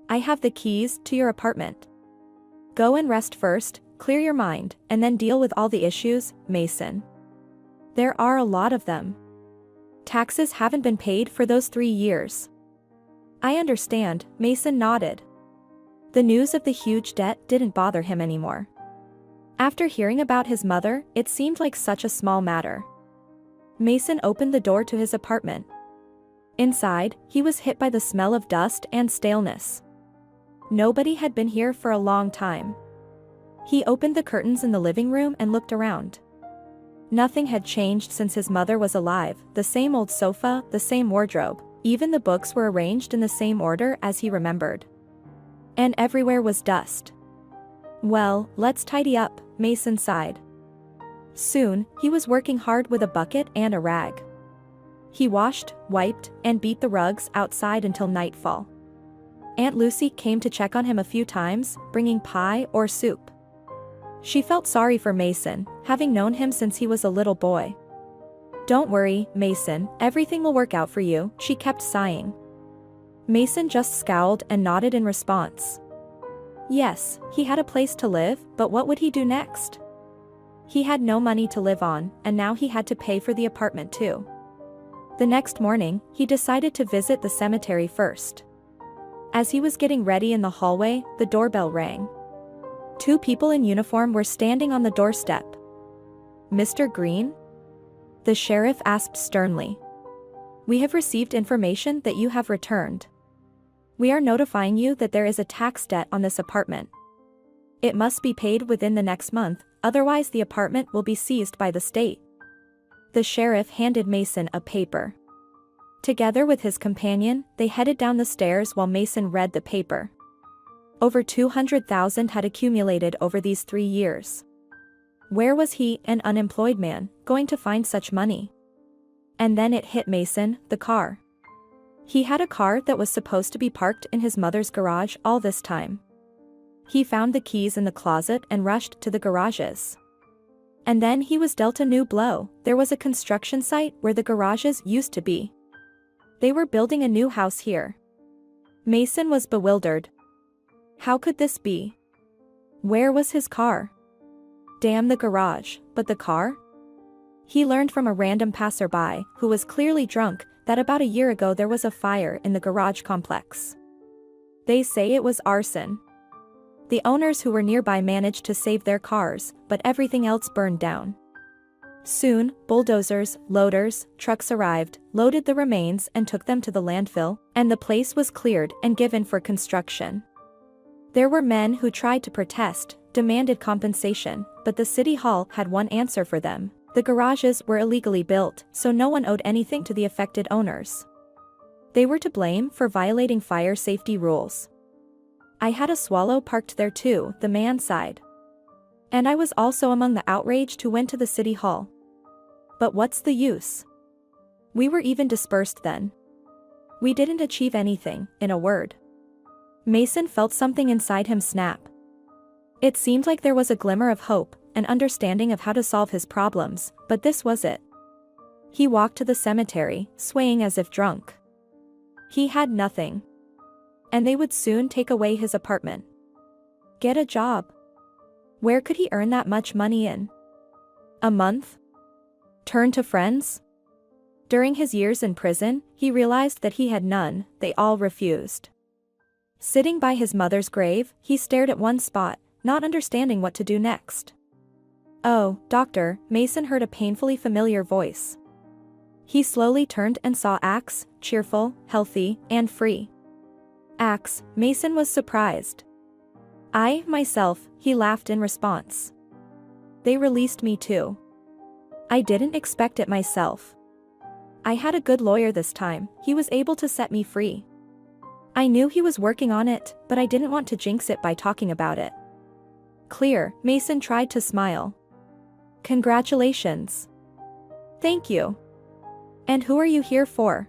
I have the keys to your apartment. Go and rest first, clear your mind, and then deal with all the issues, Mason. There are a lot of them. Taxes haven't been paid for those 3 years. I understand, Mason nodded. The news of the huge debt didn't bother him anymore. After hearing about his mother, it seemed like such a small matter. Mason opened the door to his apartment. Inside, he was hit by the smell of dust and staleness. Nobody had been here for a long time. He opened the curtains in the living room and looked around. Nothing had changed since his mother was alive, the same old sofa, the same wardrobe. Even the books were arranged in the same order as he remembered. And everywhere was dust. Well, let's tidy up, Mason sighed. Soon, he was working hard with a bucket and a rag. He washed, wiped, and beat the rugs outside until nightfall. Aunt Lucy came to check on him a few times, bringing pie or soup. She felt sorry for Mason, having known him since he was a little boy. "Don't worry, Mason, everything will work out for you," she kept sighing. Mason just scowled and nodded in response. Yes, he had a place to live, but what would he do next? He had no money to live on, and now he had to pay for the apartment too. The next morning, he decided to visit the cemetery first. As he was getting ready in the hallway, the doorbell rang. 2 people in uniform were standing on the doorstep. "Mr. Green?" The sheriff asked sternly. "We have received information that you have returned. We are notifying you that there is a tax debt on this apartment. It must be paid within the next month, otherwise the apartment will be seized by the state." The sheriff handed Mason a paper. Together with his companion, they headed down the stairs while Mason read the paper. Over 200,000 had accumulated over these 3 years. Where was he, an unemployed man, going to find such money? And then it hit Mason, the car. He had a car that was supposed to be parked in his mother's garage all this time. He found the keys in the closet and rushed to the garages. And then he was dealt a new blow. There was a construction site where the garages used to be. They were building a new house here. Mason was bewildered. How could this be? Where was his car? Damn the garage, but the car? He learned from a random passerby, who was clearly drunk, that about a year ago there was a fire in the garage complex. They say it was arson. The owners who were nearby managed to save their cars, but everything else burned down. Soon, bulldozers, loaders, trucks arrived, loaded the remains and took them to the landfill, and the place was cleared and given for construction. There were men who tried to protest, demanded compensation, but the city hall had one answer for them. The garages were illegally built, so no one owed anything to the affected owners. They were to blame for violating fire safety rules. "I had a swallow parked there too," the man sighed. "And I was also among the outraged who went to the city hall. But what's the use? We were even dispersed then. We didn't achieve anything, in a word." Mason felt something inside him snap. It seemed like there was a glimmer of hope, an understanding of how to solve his problems, but this was it. He walked to the cemetery, swaying as if drunk. He had nothing. And they would soon take away his apartment. Get a job. Where could he earn that much money in? A month? Turn to friends? During his years in prison, he realized that he had none, they all refused. Sitting by his mother's grave, he stared at one spot, not understanding what to do next. "Oh, doctor," Mason heard a painfully familiar voice. He slowly turned and saw Axe, cheerful, healthy, and free. "Axe," Mason was surprised. "I, myself," he laughed in response. "They released me too. I didn't expect it myself. I had a good lawyer this time, he was able to set me free. I knew he was working on it, but I didn't want to jinx it by talking about it." Clear, Mason tried to smile. "Congratulations." "Thank you. And who are you here for?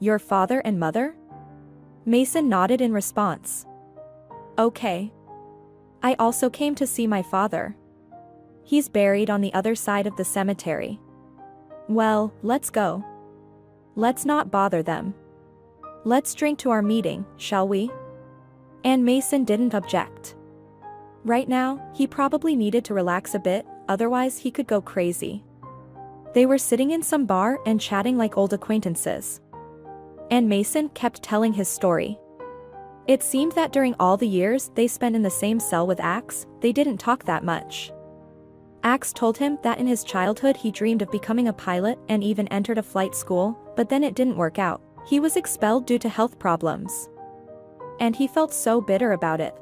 Your father and mother?" Mason nodded in response. "Okay. I also came to see my father. He's buried on the other side of the cemetery." "Well, let's go. Let's not bother them. Let's drink to our meeting, shall we?" And Mason didn't object. Right now, he probably needed to relax a bit, otherwise he could go crazy. They were sitting in some bar and chatting like old acquaintances. And Mason kept telling his story. It seemed that during all the years they spent in the same cell with Axe, they didn't talk that much. Axe told him that in his childhood he dreamed of becoming a pilot and even entered a flight school, but then it didn't work out. He was expelled due to health problems. And he felt so bitter about it.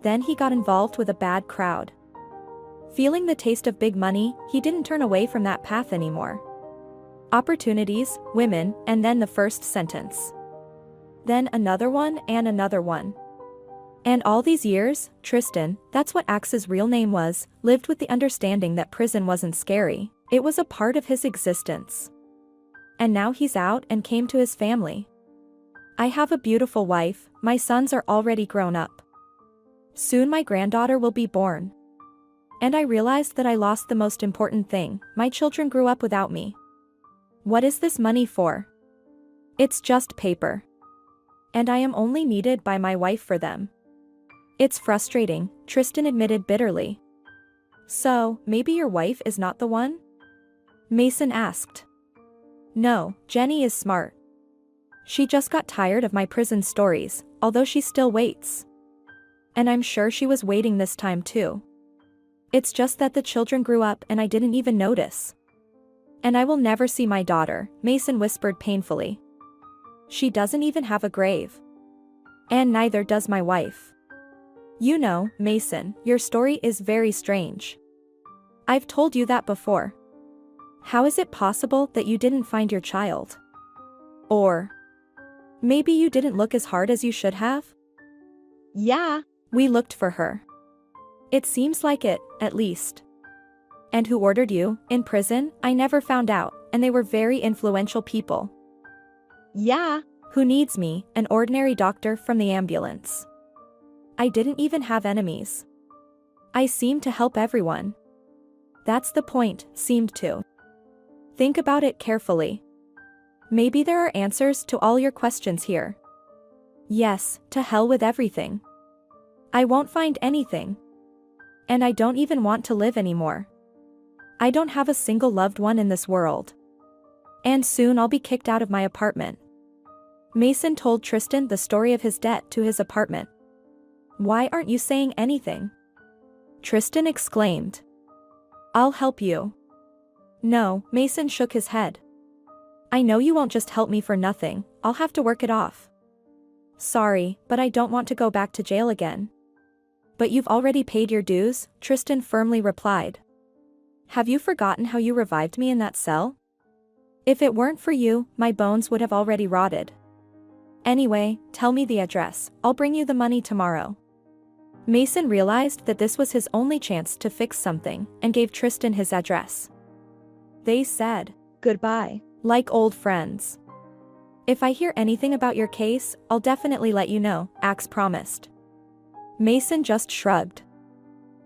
Then he got involved with a bad crowd. Feeling the taste of big money, he didn't turn away from that path anymore. Opportunities, women, and then the first sentence. Then another one and another one. And all these years, Tristan, that's what Axe's real name was, lived with the understanding that prison wasn't scary. It was a part of his existence. And now he's out and came to his family. I have a beautiful wife, my sons are already grown up. Soon my granddaughter will be born. And I realized that I lost the most important thing, my children grew up without me. What is this money for? It's just paper. And I am only needed by my wife for them. It's frustrating, Tristan admitted bitterly. So, maybe your wife is not the one? Mason asked. No, Jenny is smart. She just got tired of my prison stories, although she still waits. And I'm sure she was waiting this time too. It's just that the children grew up and I didn't even notice. And I will never see my daughter, Mason whispered painfully. She doesn't even have a grave. And neither does my wife. You know, Mason, your story is very strange. I've told you that before. How is it possible that you didn't find your child? Or maybe you didn't look as hard as you should have? Yeah, we looked for her. It seems like it, at least. And who ordered you, in prison? I never found out, and they were very influential people. Yeah. Who needs me, an ordinary doctor from the ambulance? I didn't even have enemies. I seemed to help everyone. That's the point, seemed to. Think about it carefully. Maybe there are answers to all your questions here. Yes, to hell with everything. I won't find anything. And I don't even want to live anymore. I don't have a single loved one in this world. And soon I'll be kicked out of my apartment. Mason told Tristan the story of his debt to his apartment. Why aren't you saying anything? Tristan exclaimed. I'll help you. No, Mason shook his head. I know you won't just help me for nothing, I'll have to work it off. Sorry, but I don't want to go back to jail again. But you've already paid your dues, Tristan firmly replied. Have you forgotten how you revived me in that cell? If it weren't for you, my bones would have already rotted. Anyway, tell me the address, I'll bring you the money tomorrow. Mason realized that this was his only chance to fix something, and gave Tristan his address. They said goodbye, like old friends. If I hear anything about your case, I'll definitely let you know, Axe promised. Mason just shrugged.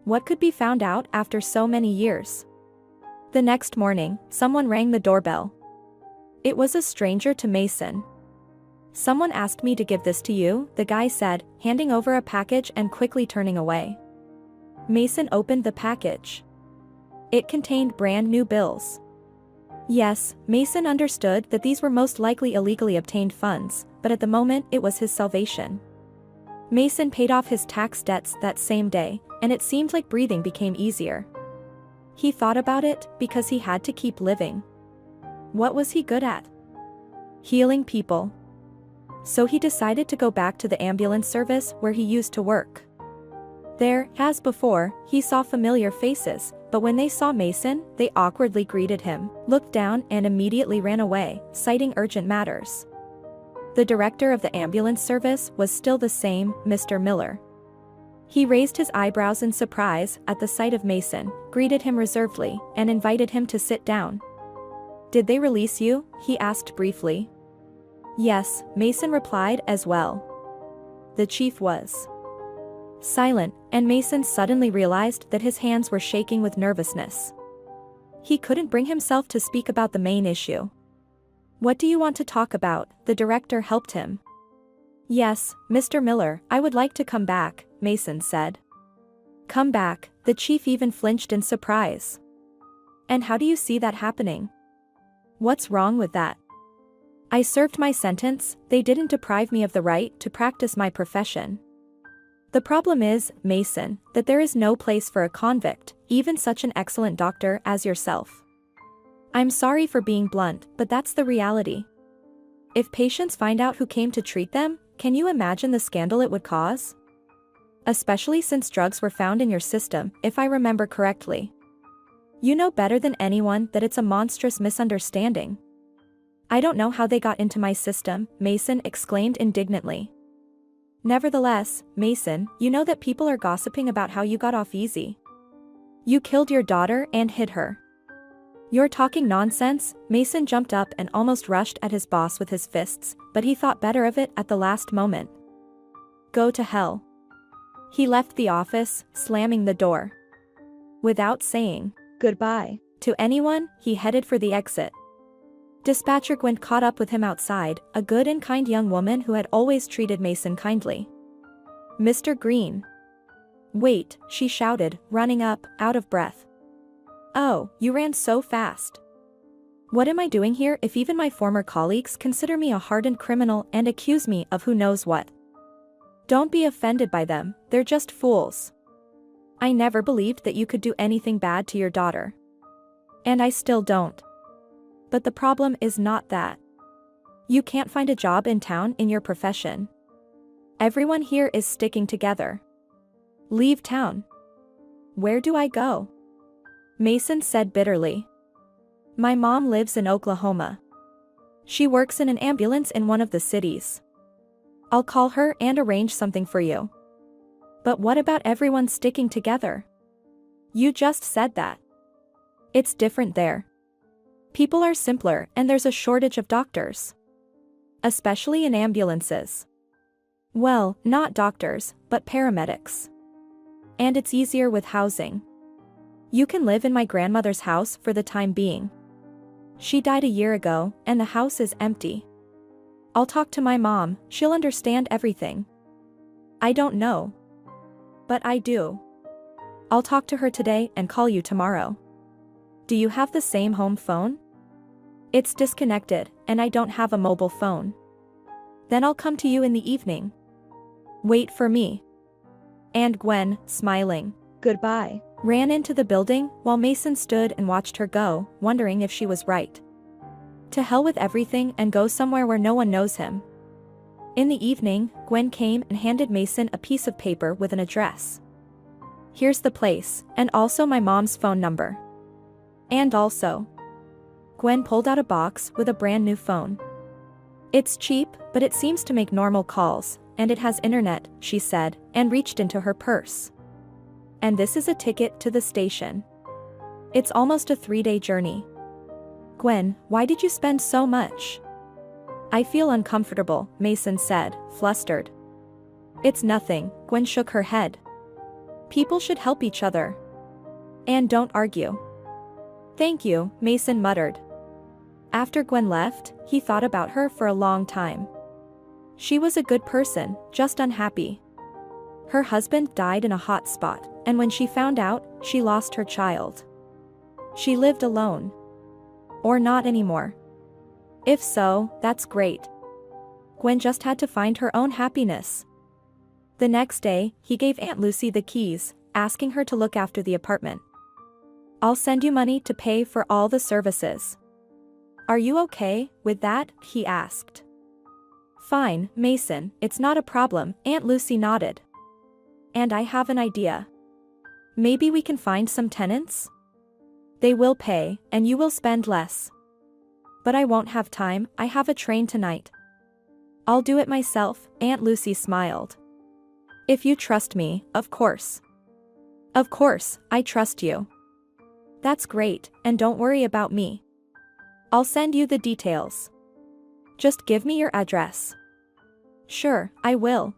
What could be found out after so many years? The next morning, someone rang the doorbell. It was a stranger to Mason. Someone asked me to give this to you, the guy said, handing over a package and quickly turning away. Mason opened the package. It contained brand new bills. Yes, Mason understood that these were most likely illegally obtained funds, but at the moment it was his salvation. Mason paid off his tax debts that same day, and it seemed like breathing became easier. He thought about it because he had to keep living. What was he good at? Healing people. So he decided to go back to the ambulance service where he used to work. There, as before, he saw familiar faces, but when they saw Mason, they awkwardly greeted him, looked down and immediately ran away, citing urgent matters. The director of the ambulance service was still the same, Mr. Miller. He raised his eyebrows in surprise at the sight of Mason, greeted him reservedly, and invited him to sit down. Did they release you? He asked briefly. Yes, Mason replied as well. The chief was silent, and Mason suddenly realized that his hands were shaking with nervousness. He couldn't bring himself to speak about the main issue. What do you want to talk about? The director helped him. Yes, Mr. Miller, I would like to come back, Mason said. Come back, the chief even flinched in surprise. And how do you see that happening? What's wrong with that? I served my sentence, they didn't deprive me of the right to practice my profession. The problem is, Mason, that there is no place for a convict, even such an excellent doctor as yourself. I'm sorry for being blunt, but that's the reality. If patients find out who came to treat them, can you imagine the scandal it would cause? Especially since drugs were found in your system, if I remember correctly. You know better than anyone that it's a monstrous misunderstanding. I don't know how they got into my system, Mason exclaimed indignantly. Nevertheless, Mason, you know that people are gossiping about how you got off easy. You killed your daughter and hid her. You're talking nonsense. Mason jumped up and almost rushed at his boss with his fists, but he thought better of it at the last moment. Go to hell. He left the office, slamming the door. Without saying goodbye to anyone, he headed for the exit. Dispatcher Gwen caught up with him outside, a good and kind young woman who had always treated Mason kindly. Mr. Green. Wait, she shouted, running up, out of breath. Oh, you ran so fast. What am I doing here if even my former colleagues consider me a hardened criminal and accuse me of who knows what? Don't be offended by them, they're just fools. I never believed that you could do anything bad to your daughter. And I still don't. But the problem is not that. You can't find a job in town in your profession. Everyone here is sticking together. Leave town. Where do I go? Mason said bitterly. My mom lives in Oklahoma. She works in an ambulance in one of the cities. I'll call her and arrange something for you. But what about everyone sticking together? You just said that. It's different there. People are simpler and there's a shortage of doctors. Especially in ambulances. Well, not doctors, but paramedics. And it's easier with housing. You can live in my grandmother's house for the time being. She died a year ago, and the house is empty. I'll talk to my mom, she'll understand everything. I don't know. But I do. I'll talk to her today and call you tomorrow. Do you have the same home phone? It's disconnected, and I don't have a mobile phone. Then I'll come to you in the evening. Wait for me. And Gwen, smiling, goodbye, ran into the building while Mason stood and watched her go, wondering if she was right. To hell with everything and go somewhere where no one knows him. In the evening, Gwen came and handed Mason a piece of paper with an address. Here's the place, and also my mom's phone number. And also. Gwen pulled out a box with a brand new phone. It's cheap, but it seems to make normal calls, and it has internet, she said, and reached into her purse. And this is a ticket to the station. It's almost a 3-day journey. Gwen, why did you spend so much? I feel uncomfortable, Mason said, flustered. It's nothing, Gwen shook her head. People should help each other. And don't argue. Thank you, Mason muttered. After Gwen left, he thought about her for a long time. She was a good person, just unhappy. Her husband died in a hot spot, and when she found out, she lost her child. She lived alone. Or not anymore. If so, that's great. Gwen just had to find her own happiness. The next day, he gave Aunt Lucy the keys, asking her to look after the apartment. I'll send you money to pay for all the services. Are you okay with that? He asked. Fine, Mason, it's not a problem, Aunt Lucy nodded. And I have an idea. Maybe we can find some tenants? They will pay, and you will spend less. But I won't have time, I have a train tonight. I'll do it myself, Aunt Lucy smiled. If you trust me, of course. Of course, I trust you. That's great, and don't worry about me. I'll send you the details. Just give me your address. Sure, I will.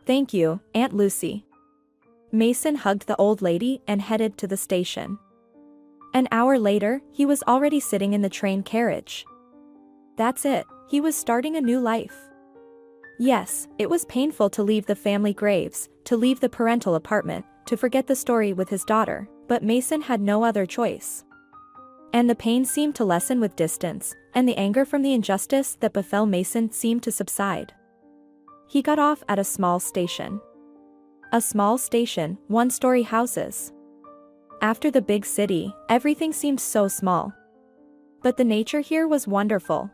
Thank you, Aunt Lucy. Mason hugged the old lady and headed to the station. An hour later, he was already sitting in the train carriage. That's it, he was starting a new life. Yes, it was painful to leave the family graves, to leave the parental apartment, to forget the story with his daughter, but Mason had no other choice. And the pain seemed to lessen with distance, and the anger from the injustice that befell Mason seemed to subside. He got off at a small station. A small station, one-story houses. After the big city, everything seemed so small. But the nature here was wonderful.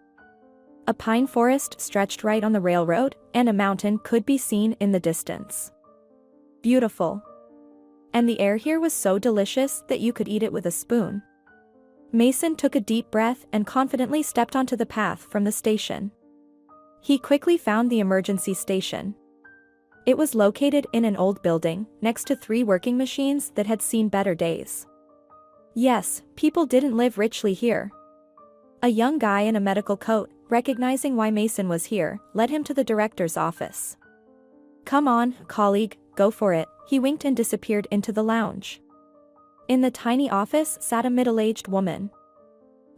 A pine forest stretched right on the railroad, and a mountain could be seen in the distance. Beautiful. And the air here was so delicious that you could eat it with a spoon. Mason took a deep breath and confidently stepped onto the path from the station. He quickly found the emergency station. It was located in an old building, next to 3 working machines that had seen better days. Yes, people didn't live richly here. A young guy in a medical coat, recognizing why Mason was here, led him to the director's office. "Come on, colleague, go for it," he winked and disappeared into the lounge. In the tiny office sat a middle-aged woman.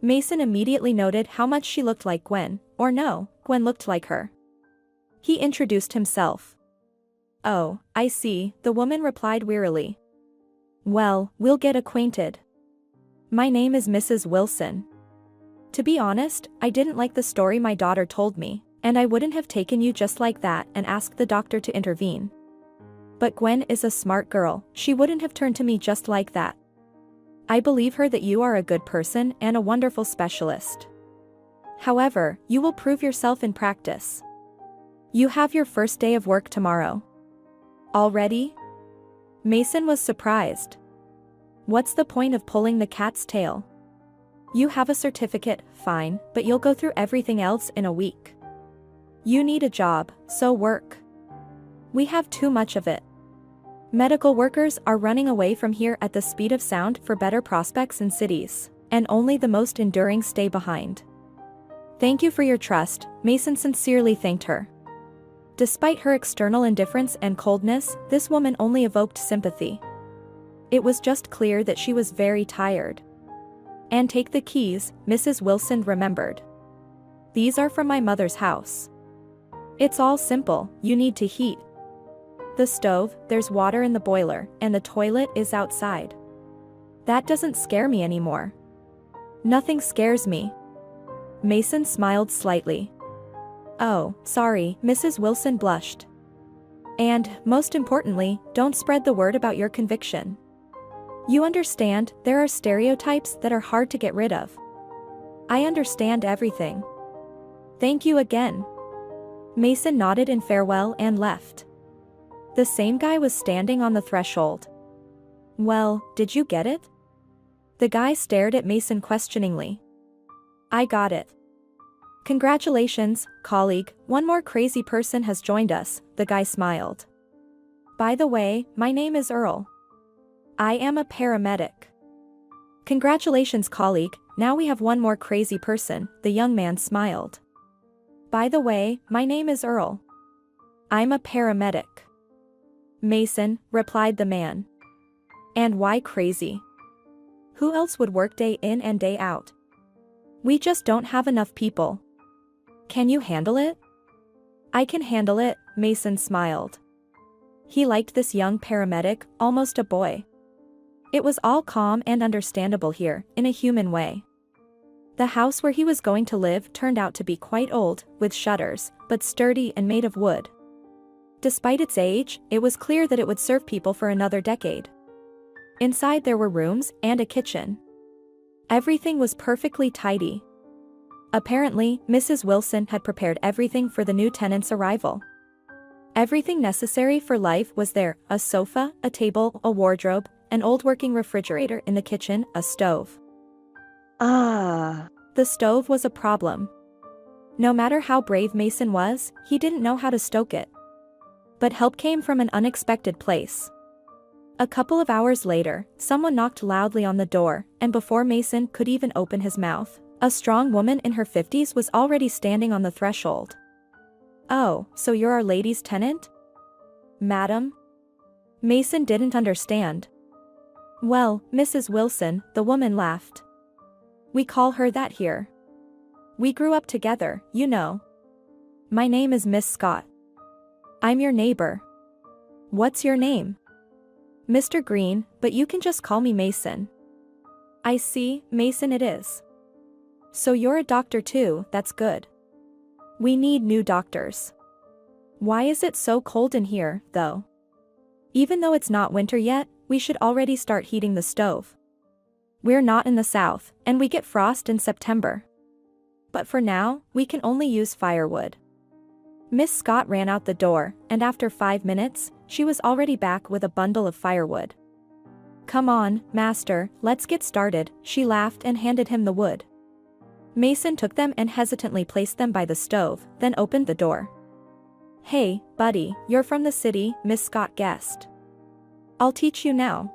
Mason immediately noted how much she looked like Gwen, or no, Gwen looked like her. He introduced himself. "Oh, I see," the woman replied wearily. "Well, we'll get acquainted. My name is Mrs. Wilson. To be honest, I didn't like the story my daughter told me, and I wouldn't have taken you just like that and asked the doctor to intervene. But Gwen is a smart girl, she wouldn't have turned to me just like that. I believe her that you are a good person and a wonderful specialist. However, you will prove yourself in practice. You have your first day of work tomorrow." "Already?" Mason was surprised. "What's the point of pulling the cat's tail? You have a certificate, fine, but you'll go through everything else in a week. You need a job, so work. We have too much of it. Medical workers are running away from here at the speed of sound for better prospects in cities, and only the most enduring stay behind." "Thank you for your trust," Mason sincerely thanked her. Despite her external indifference and coldness, this woman only evoked sympathy. It was just clear that she was very tired. "And take the keys," Mrs. Wilson remembered. "These are from my mother's house. It's all simple, you need to heat the stove, there's water in the boiler, and the toilet is outside. That doesn't scare me anymore." "Nothing scares me." Mason smiled slightly. "Oh, sorry," Mrs. Wilson blushed. "And, most importantly, don't spread the word about your conviction. You understand, there are stereotypes that are hard to get rid of." "I understand everything. Thank you again." Mason nodded in farewell and left. The same guy was standing on the threshold. "Well, did you get it?" The guy stared at Mason questioningly. "I got it." "Congratulations, colleague, one more crazy person has joined us," the guy smiled. "By the way, my name is Earl. I am a paramedic." "Congratulations, colleague, now we have one more crazy person," the young man smiled. "By the way, my name is Earl. I'm a paramedic." "Mason," replied the man. "And why crazy? Who else would work day in and day out? We just don't have enough people. Can you handle it?" "I can handle it," Mason smiled. He liked this young paramedic, almost a boy. It was all calm and understandable here, in a human way. The house where he was going to live turned out to be quite old, with shutters, but sturdy and made of wood. Despite its age, it was clear that it would serve people for another decade. Inside there were rooms and a kitchen. Everything was perfectly tidy. Apparently, Mrs. Wilson had prepared everything for the new tenant's arrival. Everything necessary for life was there: a sofa, a table, a wardrobe, an old working refrigerator in the kitchen, a stove. The stove was a problem. No matter how brave Mason was, he didn't know how to stoke it. But help came from an unexpected place. A couple of hours later, someone knocked loudly on the door, and before Mason could even open his mouth, a strong woman in her 50s was already standing on the threshold. "Oh, so you're our lady's tenant? Madam?" Mason didn't understand. "Well, Mrs. Wilson," the woman laughed. "We call her that here. We grew up together, you know. My name is Miss Scott. I'm your neighbor." "What's your name?" "Mr. Green, but you can just call me Mason." "I see, Mason it is. So you're a doctor too, that's good. We need new doctors. Why is it so cold in here, though? Even though it's not winter yet, we should already start heating the stove. We're not in the south, and we get frost in September. But for now, we can only use firewood." Miss Scott ran out the door, and after 5 minutes, she was already back with a bundle of firewood. "Come on, master, let's get started," she laughed and handed him the wood. Mason took them and hesitantly placed them by the stove, then opened the door. "Hey, buddy, you're from the city," Miss Scott guessed. "I'll teach you now."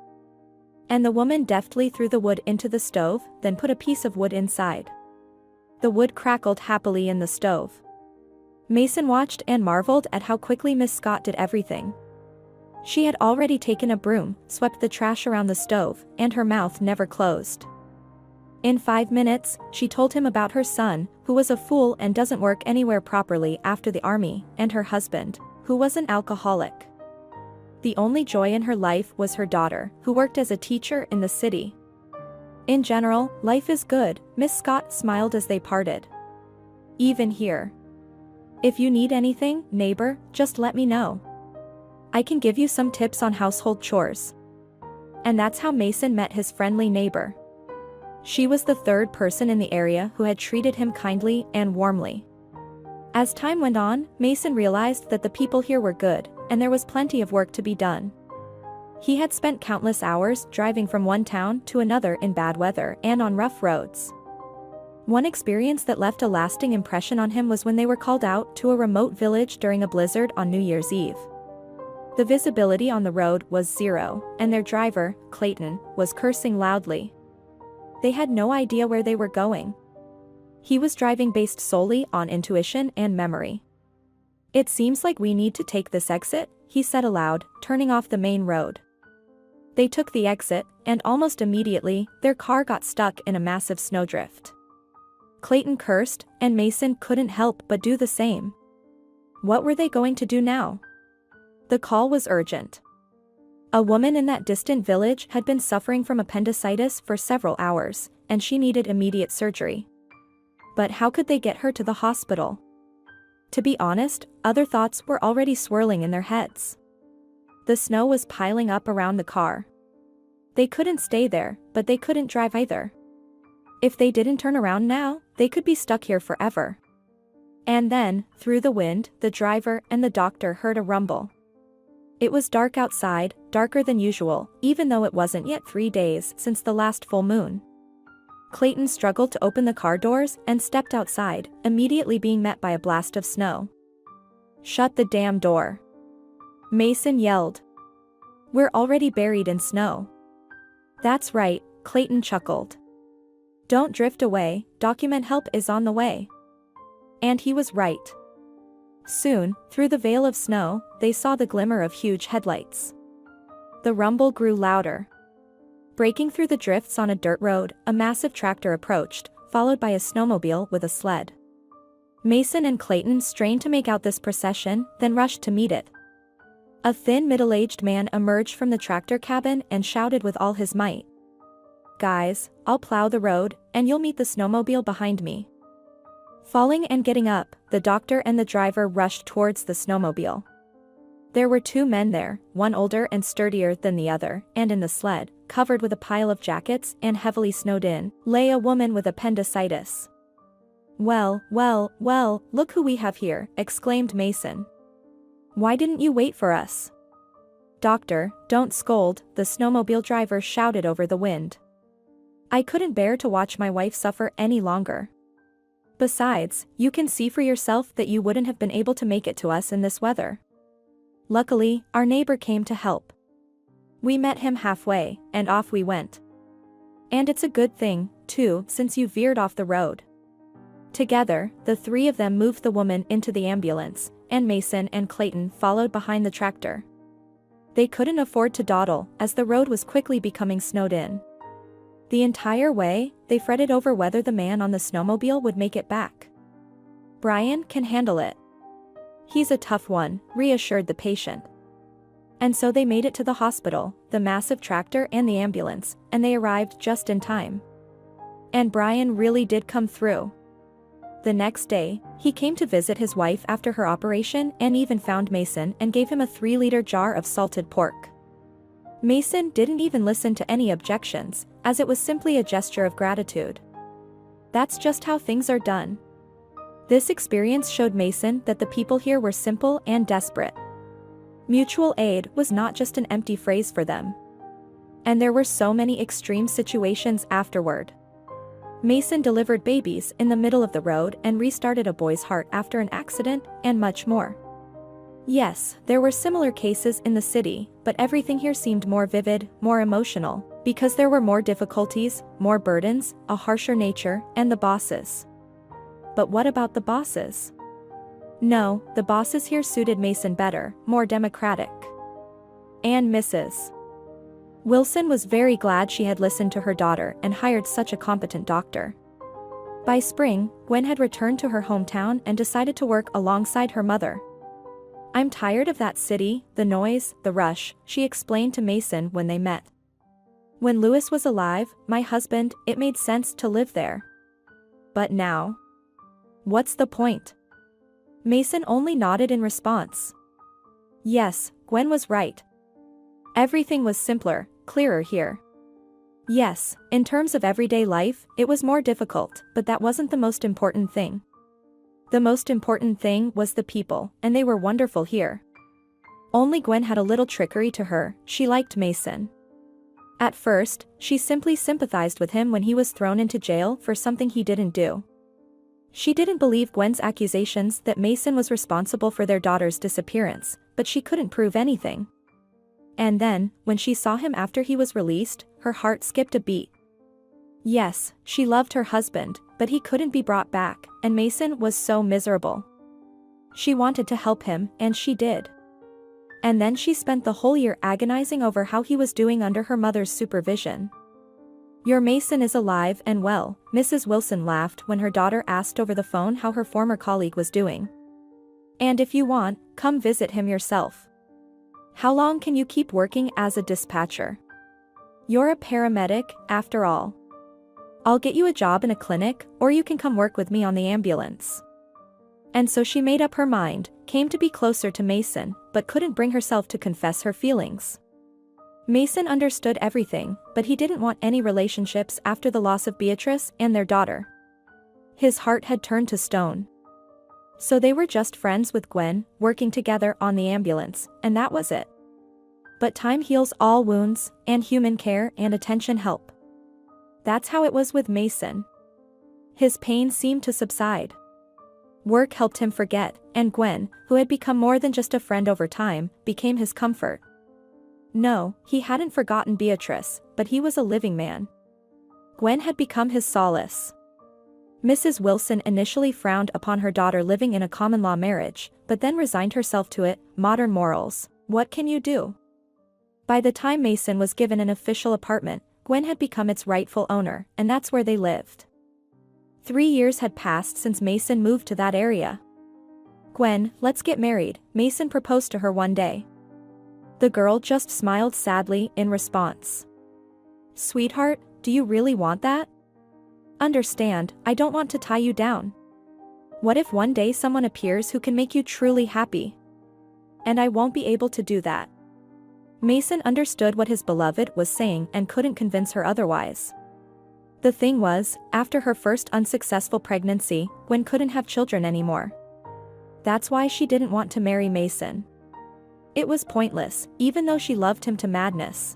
And the woman deftly threw the wood into the stove, then put a piece of wood inside. The wood crackled happily in the stove. Mason watched and marveled at how quickly Miss Scott did everything. She had already taken a broom, swept the trash around the stove, and her mouth never closed. In 5 minutes, she told him about her son, who was a fool and doesn't work anywhere properly after the army, and her husband, who was an alcoholic. The only joy in her life was her daughter, who worked as a teacher in the city. In general, life is good, Miss Scott smiled as they parted. "Even here. If you need anything, neighbor, just let me know. I can give you some tips on household chores." And that's how Mason met his friendly neighbor. She was the third person in the area who had treated him kindly and warmly. As time went on, Mason realized that the people here were good, and there was plenty of work to be done. He had spent countless hours driving from one town to another in bad weather and on rough roads. One experience that left a lasting impression on him was when they were called out to a remote village during a blizzard on New Year's Eve. The visibility on the road was zero, and their driver, Clayton, was cursing loudly. They had no idea where they were going. He was driving based solely on intuition and memory. "It seems like we need to take this exit," he said aloud, turning off the main road. They took the exit, and almost immediately, their car got stuck in a massive snowdrift. Clayton cursed, and Mason couldn't help but do the same. What were they going to do now? The call was urgent. A woman in that distant village had been suffering from appendicitis for several hours, and she needed immediate surgery. But how could they get her to the hospital? To be honest, other thoughts were already swirling in their heads. The snow was piling up around the car. They couldn't stay there, but they couldn't drive either. If they didn't turn around now, they could be stuck here forever. And then, through the wind, the driver and the doctor heard a rumble. It was dark outside, darker than usual, even though it wasn't yet 3 days since the last full moon. Clayton struggled to open the car doors and stepped outside, immediately being met by a blast of snow. "Shut the damn door!" Mason yelled. "We're already buried in snow." "That's right," Clayton chuckled. "Don't drift away, document help is on the way." And he was right. Soon, through the veil of snow, they saw the glimmer of huge headlights. The rumble grew louder. Breaking through the drifts on a dirt road, a massive tractor approached, followed by a snowmobile with a sled. Mason and Clayton strained to make out this procession, then rushed to meet it. A thin middle-aged man emerged from the tractor cabin and shouted with all his might. "Guys, I'll plow the road, and you'll meet the snowmobile behind me." Falling and getting up, the doctor and the driver rushed towards the snowmobile. There were 2 men there, one older and sturdier than the other, and in the sled, covered with a pile of jackets and heavily snowed in, lay a woman with appendicitis. Well, look who we have here," exclaimed Mason. "Why didn't you wait for us?" "Doctor, don't scold," the snowmobile driver shouted over the wind. "I couldn't bear to watch my wife suffer any longer. Besides, you can see for yourself that you wouldn't have been able to make it to us in this weather. Luckily, our neighbor came to help. We met him halfway, and off we went. And it's a good thing, too, since you veered off the road." Together, the 3 of them moved the woman into the ambulance, and Mason and Clayton followed behind the tractor. They couldn't afford to dawdle, as the road was quickly becoming snowed in. The entire way, they fretted over whether the man on the snowmobile would make it back. "Brian can handle it. He's a tough one," reassured the patient. And so they made it to the hospital, the massive tractor and the ambulance, and they arrived just in time. And Brian really did come through. The next day, he came to visit his wife after her operation and even found Mason and gave him a 3-liter jar of salted pork. Mason didn't even listen to any objections, as it was simply a gesture of gratitude. That's just how things are done. This experience showed Mason that the people here were simple and desperate. Mutual aid was not just an empty phrase for them. And there were so many extreme situations afterward. Mason delivered babies in the middle of the road and restarted a boy's heart after an accident, and much more. Yes, there were similar cases in the city, but everything here seemed more vivid, more emotional, because there were more difficulties, more burdens, a harsher nature, and the bosses. But what about the bosses? No, the bosses here suited Mason better, more democratic. And Mrs. Wilson was very glad she had listened to her daughter and hired such a competent doctor. By spring, Gwen had returned to her hometown and decided to work alongside her mother. "I'm tired of that city, the noise, the rush," she explained to Mason when they met. "When Louis was alive, my husband, it made sense to live there. But now? What's the point?" Mason only nodded in response. Yes, Gwen was right. Everything was simpler, clearer here. Yes, in terms of everyday life, it was more difficult, but that wasn't the most important thing. The most important thing was the people, and they were wonderful here. Only Gwen had a little trickery to her. She liked Mason. At first, she simply sympathized with him when he was thrown into jail for something he didn't do. She didn't believe Gwen's accusations that Mason was responsible for their daughter's disappearance, but she couldn't prove anything. And then, when she saw him after he was released, her heart skipped a beat. Yes, she loved her husband, but he couldn't be brought back, and Mason was so miserable. She wanted to help him, and she did. And then she spent the whole year agonizing over how he was doing under her mother's supervision. "Your Mason is alive and well," Mrs. Wilson laughed when her daughter asked over the phone how her former colleague was doing. "And if you want, come visit him yourself. How long can you keep working as a dispatcher? You're a paramedic, after all. I'll get you a job in a clinic, or you can come work with me on the ambulance." And so she made up her mind, came to be closer to Mason, but couldn't bring herself to confess her feelings. Mason understood everything, but he didn't want any relationships after the loss of Beatrice and their daughter. His heart had turned to stone. So they were just friends with Gwen, working together on the ambulance, and that was it. But time heals all wounds, and human care and attention help. That's how it was with Mason. His pain seemed to subside. Work helped him forget, and Gwen, who had become more than just a friend over time, became his comfort. No, he hadn't forgotten Beatrice, but he was a living man. Gwen had become his solace. Mrs. Wilson initially frowned upon her daughter living in a common-law marriage, but then resigned herself to it. Modern morals. What can you do? By the time Mason was given an official apartment, Gwen had become its rightful owner, and that's where they lived. 3 years had passed since Mason moved to that area. "Gwen, let's get married," Mason proposed to her one day. The girl just smiled sadly in response. "Sweetheart, do you really want that? Understand, I don't want to tie you down. What if one day someone appears who can make you truly happy? And I won't be able to do that." Mason understood what his beloved was saying and couldn't convince her otherwise. The thing was, after her first unsuccessful pregnancy, Gwen couldn't have children anymore. That's why she didn't want to marry Mason. It was pointless, even though she loved him to madness.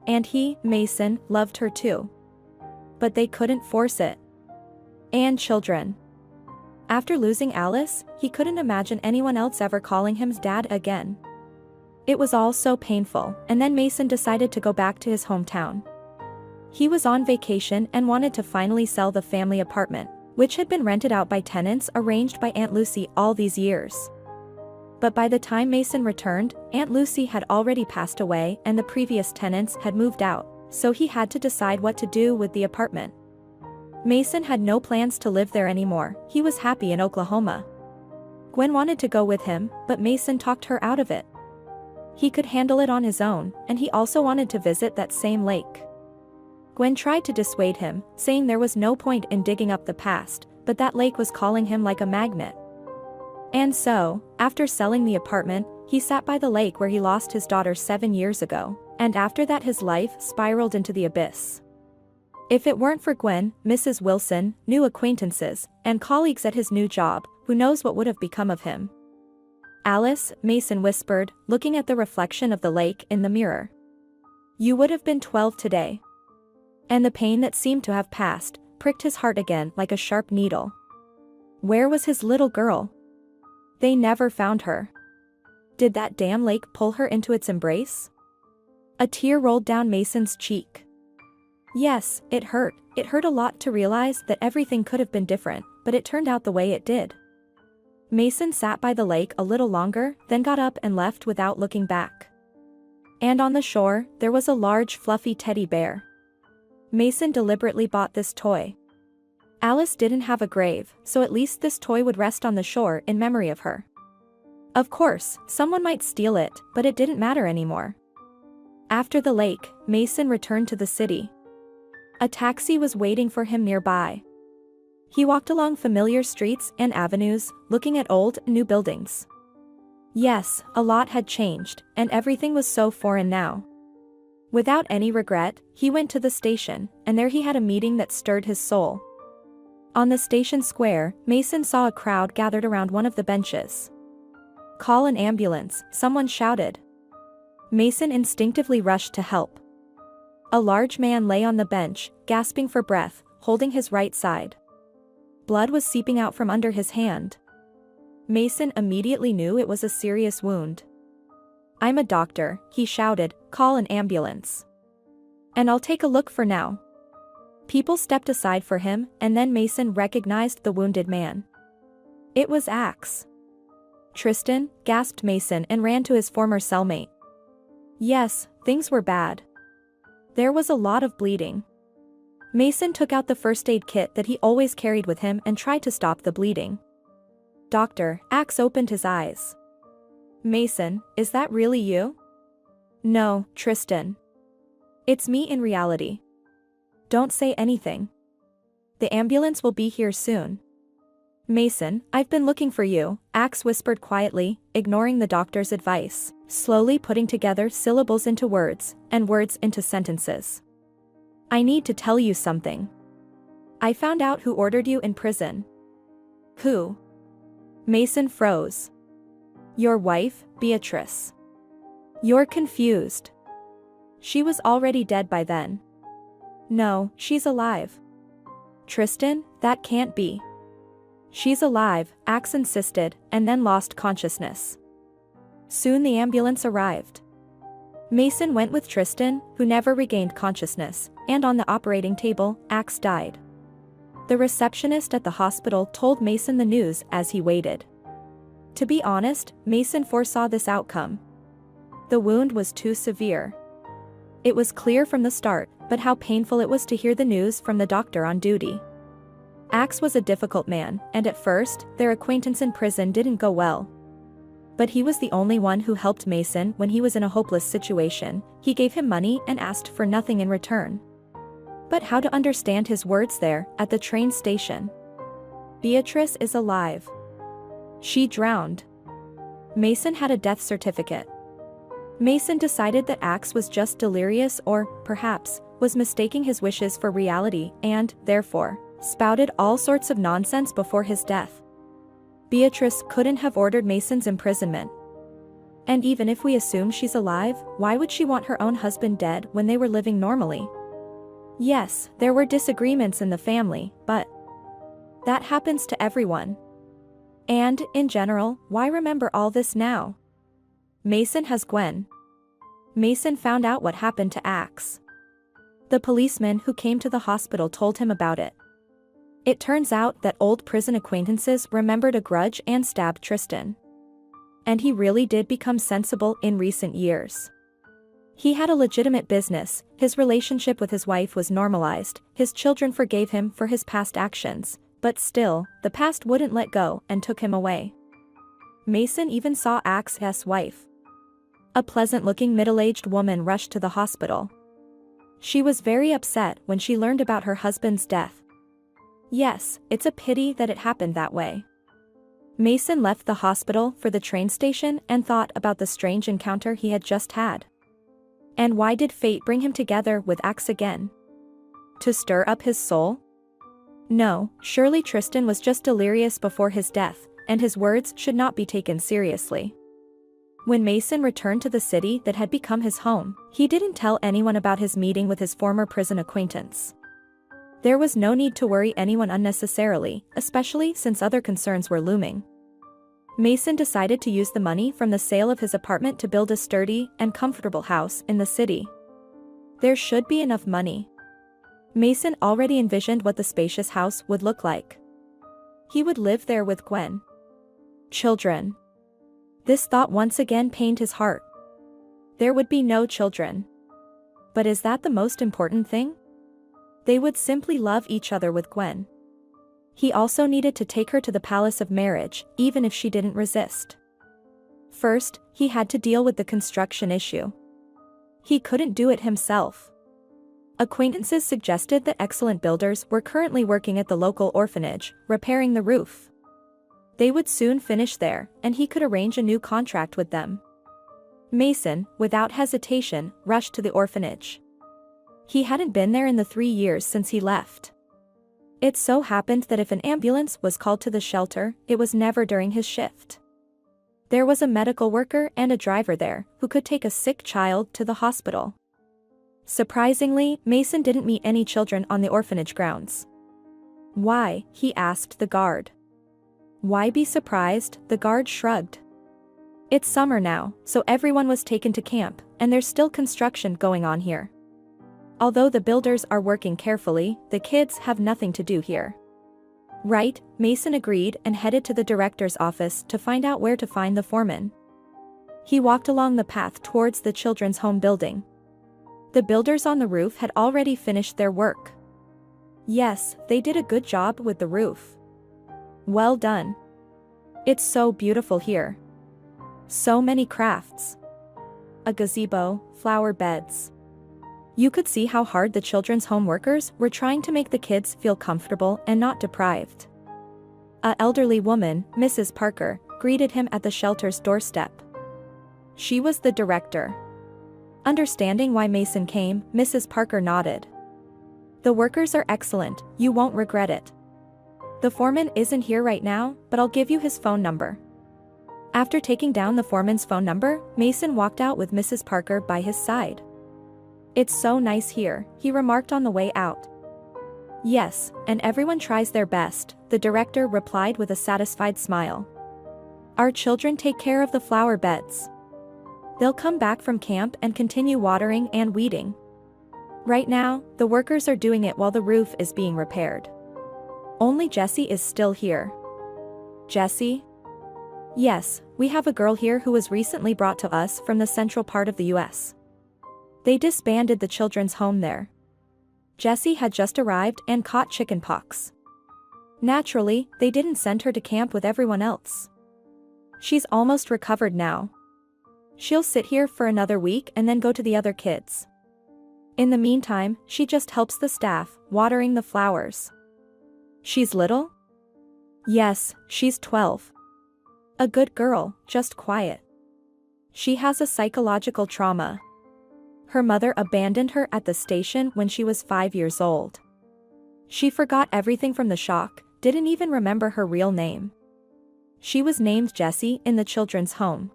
And he, Mason, loved her too. But they couldn't force it. And children. After losing Alice, he couldn't imagine anyone else ever calling him dad again. It was all so painful, and then Mason decided to go back to his hometown. He was on vacation and wanted to finally sell the family apartment, which had been rented out by tenants arranged by Aunt Lucy all these years. But by the time Mason returned, Aunt Lucy had already passed away and the previous tenants had moved out, so he had to decide what to do with the apartment. Mason had no plans to live there anymore. He was happy in Oklahoma. Gwen wanted to go with him, but Mason talked her out of it. He could handle it on his own, and he also wanted to visit that same lake. Gwen tried to dissuade him, saying there was no point in digging up the past, but that lake was calling him like a magnet. And so, after selling the apartment, he sat by the lake where he lost his daughter 7 years ago, and after that his life spiraled into the abyss. If it weren't for Gwen, Mrs. Wilson, new acquaintances, and colleagues at his new job, who knows what would have become of him? Alice, Mason whispered, looking at the reflection of the lake in the mirror. You would have been 12 today. And the pain that seemed to have passed pricked his heart again like a sharp needle. Where was his little girl? They never found her. Did that damn lake pull her into its embrace? A tear rolled down Mason's cheek. Yes, it hurt. It hurt a lot to realize that everything could have been different, but it turned out the way it did. Mason sat by the lake a little longer, then got up and left without looking back. And on the shore, there was a large fluffy teddy bear. Mason deliberately bought this toy. Alice didn't have a grave, so at least this toy would rest on the shore in memory of her. Of course, someone might steal it, but it didn't matter anymore. After the lake, Mason returned to the city. A taxi was waiting for him nearby. He walked along familiar streets and avenues, looking at old, new buildings. Yes, a lot had changed, and everything was so foreign now. Without any regret, he went to the station, and there he had a meeting that stirred his soul. On the station square, Mason saw a crowd gathered around one of the benches. Call an ambulance, someone shouted. Mason instinctively rushed to help. A large man lay on the bench, gasping for breath, holding his right side. Blood was seeping out from under his hand. Mason immediately knew it was a serious wound. I'm a doctor, he shouted, call an ambulance. And I'll take a look for now. People stepped aside for him, and then Mason recognized the wounded man. It was Axe. Tristan, gasped Mason and ran to his former cellmate. Yes, things were bad. There was a lot of bleeding. Mason took out the first aid kit that he always carried with him and tried to stop the bleeding. Doctor, Axe opened his eyes. Mason, is that really you? No, Tristan. It's me in reality. Don't say anything. The ambulance will be here soon. Mason, I've been looking for you, Axe whispered quietly, ignoring the doctor's advice, slowly putting together syllables into words, and words into sentences. I need to tell you something. I found out who ordered you in prison. Who? Mason froze. Your wife, Beatrice. You're confused. She was already dead by then. No, she's alive. Tristan, that can't be. She's alive, Axe insisted, and then lost consciousness. Soon the ambulance arrived. Mason went with Tristan, who never regained consciousness, and on the operating table, Axe died. The receptionist at the hospital told Mason the news as he waited. To be honest, Mason foresaw this outcome. The wound was too severe. It was clear from the start, but how painful it was to hear the news from the doctor on duty. Axe was a difficult man, and at first, their acquaintance in prison didn't go well. But he was the only one who helped Mason when he was in a hopeless situation. He gave him money and asked for nothing in return. But how to understand his words there, at the train station? Beatrice is alive. She drowned. Mason had a death certificate. Mason decided that Axe was just delirious or, perhaps, was mistaking his wishes for reality and, therefore, spouted all sorts of nonsense before his death. Beatrice couldn't have ordered Mason's imprisonment. And even if we assume she's alive, why would she want her own husband dead when they were living normally? Yes, there were disagreements in the family, but that happens to everyone. And, in general, why remember all this now? Mason has Gwen. Mason found out what happened to Axe. The policeman who came to the hospital told him about it. It turns out that old prison acquaintances remembered a grudge and stabbed Tristan. And he really did become sensible in recent years. He had a legitimate business, his relationship with his wife was normalized, his children forgave him for his past actions, but still, the past wouldn't let go and took him away. Mason even saw Axe's wife. A pleasant-looking middle-aged woman rushed to the hospital. She was very upset when she learned about her husband's death. Yes, it's a pity that it happened that way. Mason left the hospital for the train station and thought about the strange encounter he had just had. And why did fate bring him together with Axe again? To stir up his soul? No, surely Tristan was just delirious before his death, and his words should not be taken seriously. When Mason returned to the city that had become his home, he didn't tell anyone about his meeting with his former prison acquaintance. There was no need to worry anyone unnecessarily, especially since other concerns were looming. Mason decided to use the money from the sale of his apartment to build a sturdy and comfortable house in the city. There should be enough money. Mason already envisioned what the spacious house would look like. He would live there with Gwen. Children. This thought once again pained his heart. There would be no children. But is that the most important thing? They would simply love each other with Gwen. He also needed to take her to the palace of marriage, even if she didn't resist. First, he had to deal with the construction issue. He couldn't do it himself. Acquaintances suggested that excellent builders were currently working at the local orphanage, repairing the roof. They would soon finish there, and he could arrange a new contract with them. Mason, without hesitation, rushed to the orphanage. He hadn't been there in the 3 years since he left. It so happened that if an ambulance was called to the shelter, it was never during his shift. There was a medical worker and a driver there, who could take a sick child to the hospital. Surprisingly, Mason didn't meet any children on the orphanage grounds. Why? He asked the guard. Why be surprised? The guard shrugged. It's summer now, so everyone was taken to camp, and there's still construction going on here. Although the builders are working carefully, the kids have nothing to do here. Right, Mason agreed and headed to the director's office to find out where to find the foreman. He walked along the path towards the children's home building. The builders on the roof had already finished their work. Yes, they did a good job with the roof. Well done. It's so beautiful here. So many crafts. A gazebo, flower beds. You could see how hard the children's home workers were trying to make the kids feel comfortable and not deprived. An elderly woman, Mrs. Parker, greeted him at the shelter's doorstep. She was the director. Understanding why Mason came, Mrs. Parker nodded. The workers are excellent, you won't regret it. The foreman isn't here right now, but I'll give you his phone number. After taking down the foreman's phone number, Mason walked out with Mrs. Parker by his side. It's so nice here, he remarked on the way out. Yes, and everyone tries their best, the director replied with a satisfied smile. Our children take care of the flower beds. They'll come back from camp and continue watering and weeding. Right now, the workers are doing it while the roof is being repaired. Only Jessie is still here. Jessie? Yes, we have a girl here who was recently brought to us from the central part of the US. They disbanded the children's home there. Jessie had just arrived and caught chickenpox. Naturally, they didn't send her to camp with everyone else. She's almost recovered now. She'll sit here for another week and then go to the other kids. In the meantime, she just helps the staff, watering the flowers. She's little? Yes, she's 12. A good girl, just quiet. She has a psychological trauma. Her mother abandoned her at the station when she was 5 years old. She forgot everything from the shock, didn't even remember her real name. She was named Jessie in the children's home.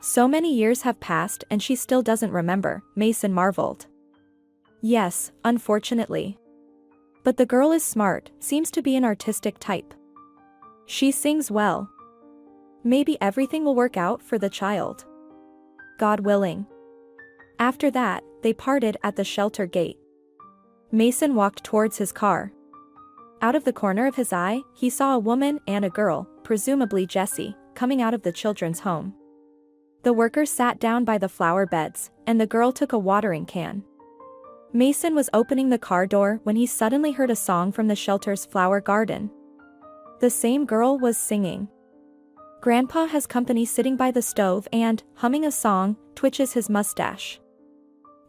So many years have passed and she still doesn't remember, Mason marveled. Yes, unfortunately. But the girl is smart, seems to be an artistic type. She sings well. Maybe everything will work out for the child. God willing. After that, they parted at the shelter gate. Mason walked towards his car. Out of the corner of his eye, he saw a woman and a girl, presumably Jessie, coming out of the children's home. The worker sat down by the flower beds, and the girl took a watering can. Mason was opening the car door when he suddenly heard a song from the shelter's flower garden. The same girl was singing. Grandpa has company sitting by the stove and, humming a song, twitches his mustache.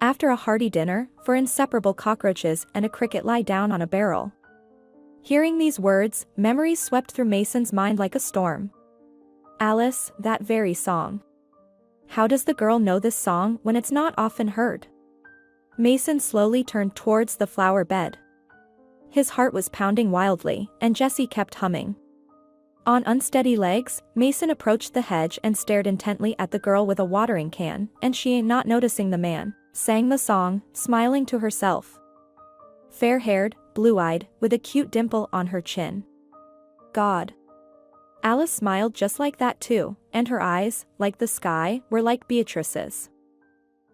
After a hearty dinner, for inseparable cockroaches and a cricket lie down on a barrel. Hearing these words, memories swept through Mason's mind like a storm. Alice, that very song. How does the girl know this song when it's not often heard? Mason slowly turned towards the flower bed. His heart was pounding wildly, and Jesse kept humming. On unsteady legs, Mason approached the hedge and stared intently at the girl with a watering can, and she, not noticing the man, sang the song, smiling to herself. Fair-haired, blue-eyed, with a cute dimple on her chin. God. Alice smiled just like that too, and her eyes, like the sky, were like Beatrice's.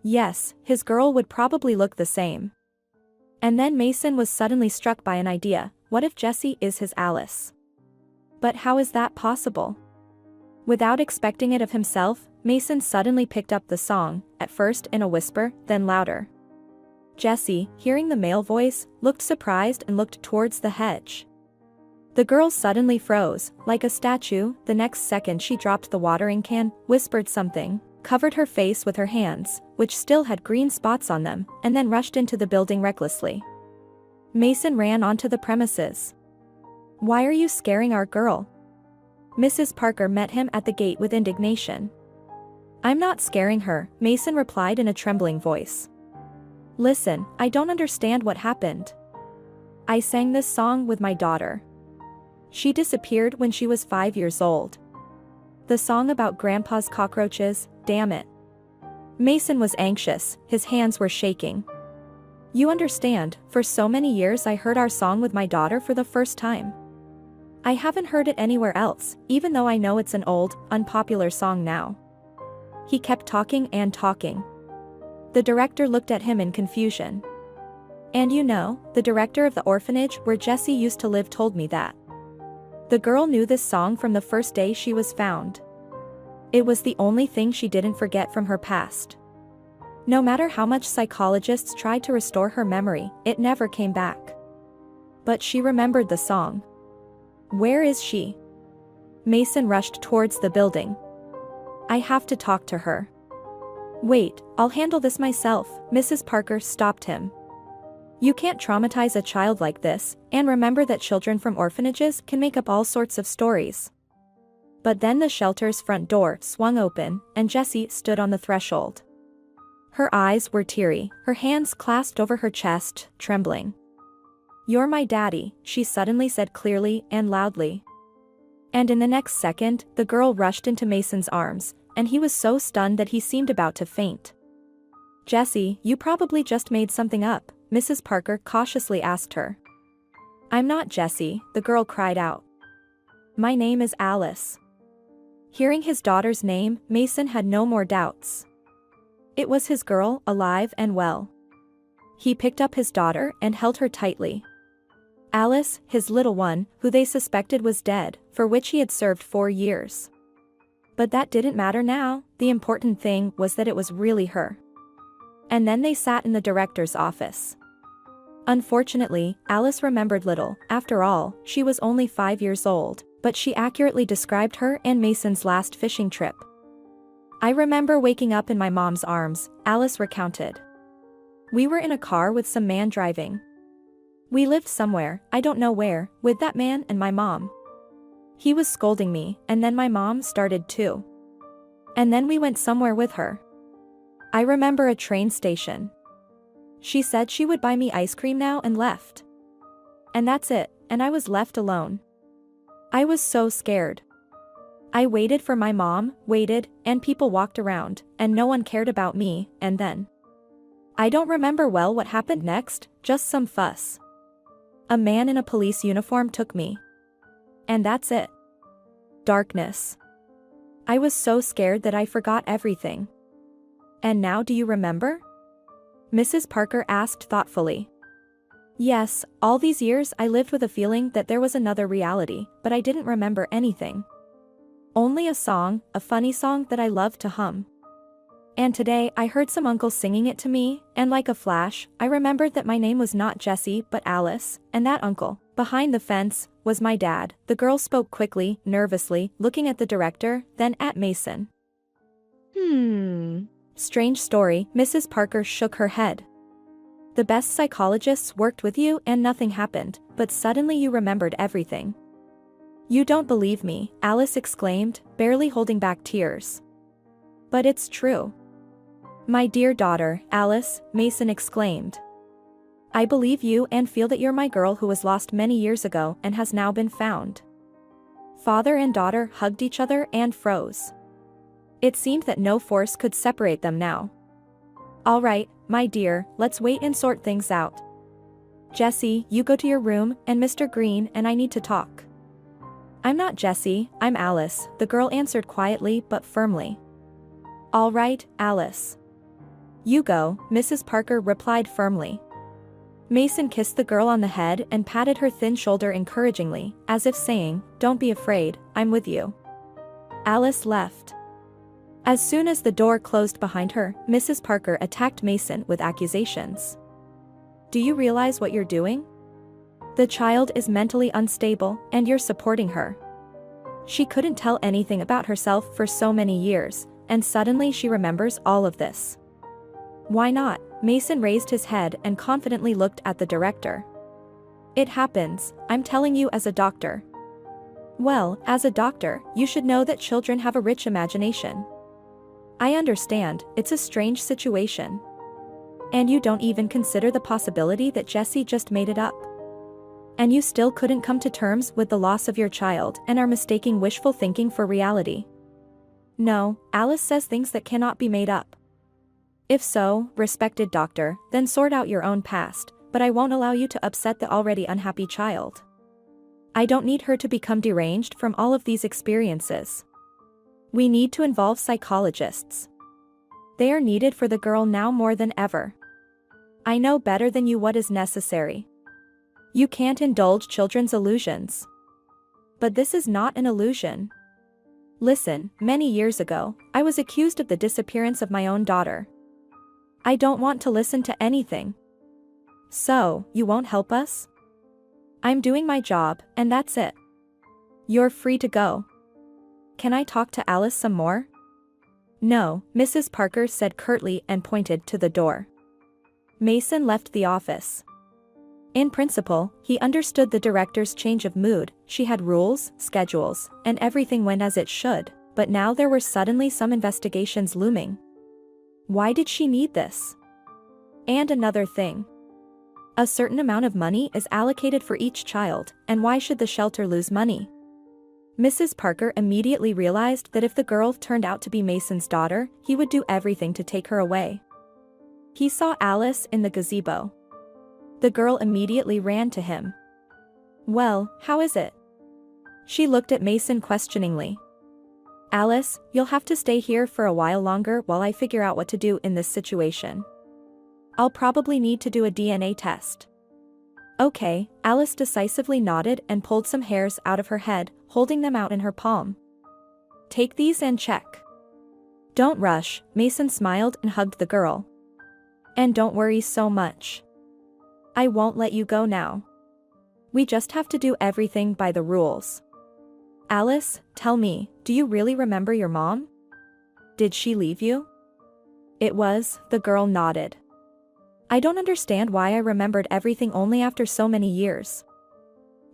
Yes, his girl would probably look the same. And then Mason was suddenly struck by an idea: what if Jesse is his Alice? But how is that possible? Without expecting it of himself, Mason suddenly picked up the song, at first in a whisper, then louder. Jesse, hearing the male voice, looked surprised and looked towards the hedge. The girl suddenly froze, like a statue. The next second she dropped the watering can, whispered something, covered her face with her hands, which still had green spots on them, and then rushed into the building recklessly. Mason ran onto the premises. "Why are you scaring our girl?" Mrs. Parker met him at the gate with indignation. "I'm not scaring her," Mason replied in a trembling voice. "Listen, I don't understand what happened. I sang this song with my daughter. She disappeared when she was 5 years old. The song about Grandpa's cockroaches, damn it." Mason was anxious, his hands were shaking. "You understand, for so many years I heard our song with my daughter for the first time. I haven't heard it anywhere else, even though I know it's an old, unpopular song now." He kept talking and talking. The director looked at him in confusion. "And you know, the director of the orphanage where Jessie used to live told me that. The girl knew this song from the first day she was found. It was the only thing she didn't forget from her past. No matter how much psychologists tried to restore her memory, it never came back. But she remembered the song. Where is she?" Mason rushed towards the building. "I have to talk to her." "Wait, I'll handle this myself," Mrs. Parker stopped him. "You can't traumatize a child like this, and remember that children from orphanages can make up all sorts of stories." But then the shelter's front door swung open, and Jessie stood on the threshold. Her eyes were teary, her hands clasped over her chest, trembling. "You're my daddy," she suddenly said clearly and loudly. And in the next second, the girl rushed into Mason's arms, and he was so stunned that he seemed about to faint. "Jessie, you probably just made something up," Mrs. Parker cautiously asked her. "I'm not Jessie," the girl cried out. "My name is Alice." Hearing his daughter's name, Mason had no more doubts. It was his girl, alive and well. He picked up his daughter and held her tightly. Alice, his little one, who they suspected was dead, for which he had served 4 years. But that didn't matter now, the important thing was that it was really her. And then they sat in the director's office. Unfortunately, Alice remembered little. After all, she was only 5 years old, but she accurately described her and Mason's last fishing trip. "I remember waking up in my mom's arms," Alice recounted. "We were in a car with some man driving. We lived somewhere, I don't know where, with that man and my mom. He was scolding me, and then my mom started too. And then we went somewhere with her. I remember a train station. She said she would buy me ice cream now and left. And that's it, and I was left alone. I was so scared. I waited for my mom, waited, and people walked around, and no one cared about me, and then. I don't remember well what happened next, just some fuss. A man in a police uniform took me. And that's it. Darkness. I was so scared that I forgot everything." "And now do you remember?" Mrs. Parker asked thoughtfully. "Yes, all these years I lived with a feeling that there was another reality, but I didn't remember anything. Only a song, a funny song that I loved to hum. And today I heard some uncle singing it to me, and like a flash, I remembered that my name was not Jessie but Alice, and that uncle, behind the fence, was my dad." The girl spoke quickly, nervously, looking at the director, then at Mason. Strange story," Mrs. Parker shook her head. "The best psychologists worked with you and nothing happened, but suddenly you remembered everything." "You don't believe me," Alice exclaimed, barely holding back tears. "But it's true." My dear daughter, Alice, Mason exclaimed. I believe you and feel that you're my girl who was lost many years ago and has now been found. Father and daughter hugged each other and froze. It seemed that no force could separate them now. All right, my dear, let's wait and sort things out. Jessie, you go to your room, and Mr. Green and I need to talk. I'm not Jessie, I'm Alice, the girl answered quietly but firmly. All right, Alice. You go, Mrs. Parker replied firmly. Mason kissed the girl on the head and patted her thin shoulder encouragingly, as if saying, Don't be afraid, I'm with you. Alice left. As soon as the door closed behind her, Mrs. Parker attacked Mason with accusations. Do you realize what you're doing? The child is mentally unstable, and you're supporting her. She couldn't tell anything about herself for so many years, and suddenly she remembers all of this. Why not? Mason raised his head and confidently looked at the director. It happens, I'm telling you as a doctor. Well, as a doctor, you should know that children have a rich imagination. I understand, it's a strange situation. And you don't even consider the possibility that Jessie just made it up. And you still couldn't come to terms with the loss of your child and are mistaking wishful thinking for reality. No, Alice says things that cannot be made up. If so, respected doctor, then sort out your own past, but I won't allow you to upset the already unhappy child. I don't need her to become deranged from all of these experiences. We need to involve psychologists. They are needed for the girl now more than ever. I know better than you what is necessary. You can't indulge children's illusions. But this is not an illusion. Listen, many years ago, I was accused of the disappearance of my own daughter. I don't want to listen to anything. So, you won't help us? I'm doing my job, and that's it. You're free to go. Can I talk to Alice some more? No, Mrs. Parker said curtly and pointed to the door. Mason left the office. In principle, he understood the director's change of mood. She had rules, schedules, and everything went as it should, but now there were suddenly some investigations looming. Why did she need this? And another thing. A certain amount of money is allocated for each child, and why should the shelter lose money? Mrs. Parker immediately realized that if the girl turned out to be Mason's daughter, he would do everything to take her away. He saw Alice in the gazebo. The girl immediately ran to him. Well, how is it? She looked at Mason questioningly. Alice, you'll have to stay here for a while longer while I figure out what to do in this situation. I'll probably need to do a DNA test. Okay, Alice decisively nodded and pulled some hairs out of her head, holding them out in her palm. Take these and check. Don't rush, Mason smiled and hugged the girl. And don't worry so much. I won't let you go now. We just have to do everything by the rules. Alice, tell me, do you really remember your mom? Did she leave you? It was, the girl nodded. I don't understand why I remembered everything only after so many years.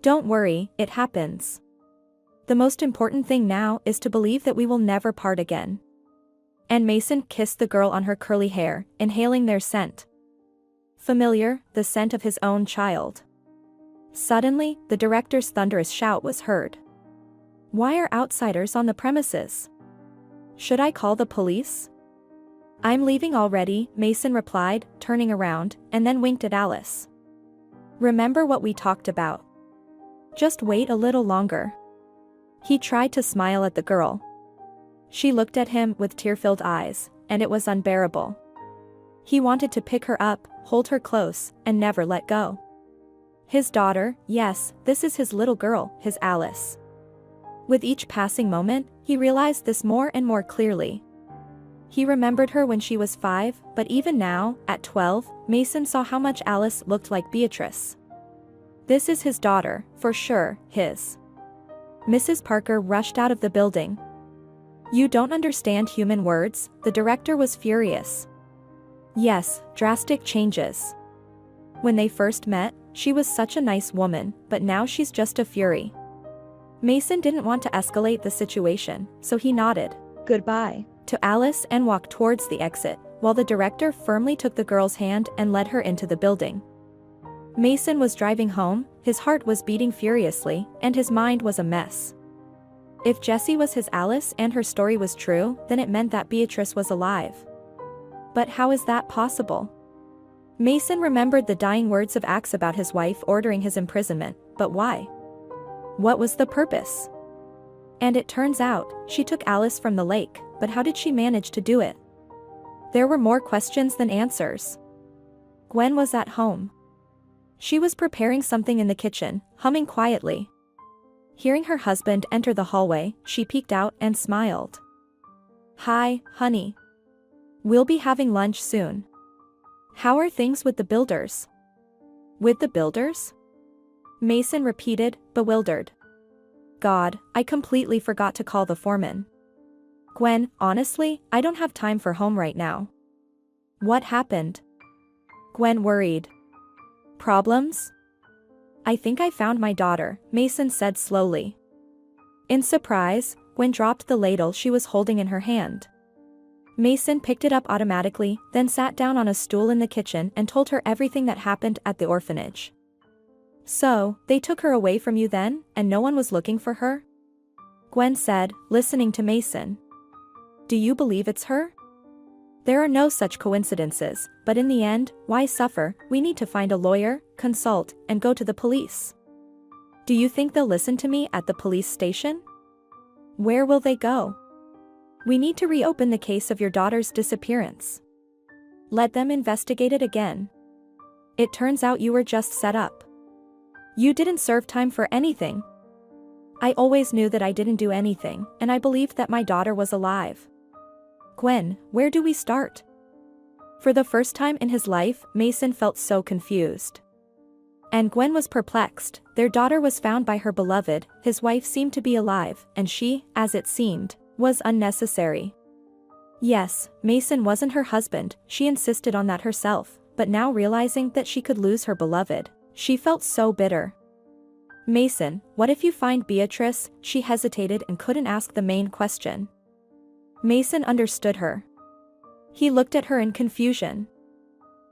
Don't worry, it happens. The most important thing now is to believe that we will never part again. And Mason kissed the girl on her curly hair, inhaling their scent. Familiar, the scent of his own child. Suddenly, the director's thunderous shout was heard. Why are outsiders on the premises? Should I call the police? I'm leaving already, Mason replied, turning around, and then winked at Alice. Remember what we talked about. Just wait a little longer. He tried to smile at the girl. She looked at him with tear-filled eyes, and it was unbearable. He wanted to pick her up, hold her close, and never let go. His daughter, yes, this is his little girl, his Alice. With each passing moment, he realized this more and more clearly. He remembered her when she was 5, but even now, at 12, Mason saw how much Alice looked like Beatrice. This is his daughter, for sure, his. Mrs. Parker rushed out of the building. You don't understand human words, the director was furious. Yes, drastic changes. When they first met, she was such a nice woman, but now she's just a fury. Mason didn't want to escalate the situation, so he nodded goodbye to Alice and walked towards the exit, while the director firmly took the girl's hand and led her into the building. Mason was driving home, his heart was beating furiously, and his mind was a mess. If Jessie was his Alice and her story was true, then it meant that Beatrice was alive. But how is that possible? Mason remembered the dying words of Axe about his wife ordering his imprisonment, but why? What was the purpose? And it turns out, she took Alice from the lake, but how did she manage to do it? There were more questions than answers. Gwen was at home. She was preparing something in the kitchen, humming quietly. Hearing her husband enter the hallway, she peeked out and smiled. "Hi, honey. We'll be having lunch soon. How are things with the builders?" "With the builders?" Mason repeated, bewildered. "God, I completely forgot to call the foreman." "Gwen, honestly, I don't have time for home right now." "What happened?" Gwen worried. "Problems?" "I think I found my daughter," Mason said slowly. In surprise, Gwen dropped the ladle she was holding in her hand. Mason picked it up automatically, then sat down on a stool in the kitchen and told her everything that happened at the orphanage. "So, they took her away from you then, and no one was looking for her?" Gwen said, listening to Mason. "Do you believe it's her?" "There are no such coincidences, but in the end, why suffer? We need to find a lawyer, consult, and go to the police." "Do you think they'll listen to me at the police station?" "Where will they go?" "We need to reopen the case of your daughter's disappearance. Let them investigate it again. It turns out you were just set up. You didn't serve time for anything." "I always knew that I didn't do anything, and I believed that my daughter was alive." "Gwen, where do we start?" For the first time in his life, Mason felt so confused. And Gwen was perplexed. Their daughter was found by her beloved, his wife seemed to be alive, and she, as it seemed, was unnecessary. Yes, Mason wasn't her husband, she insisted on that herself, but now realizing that she could lose her beloved, she felt so bitter. "Mason, what if you find Beatrice?" She hesitated and couldn't ask the main question. Mason understood her. He looked at her in confusion.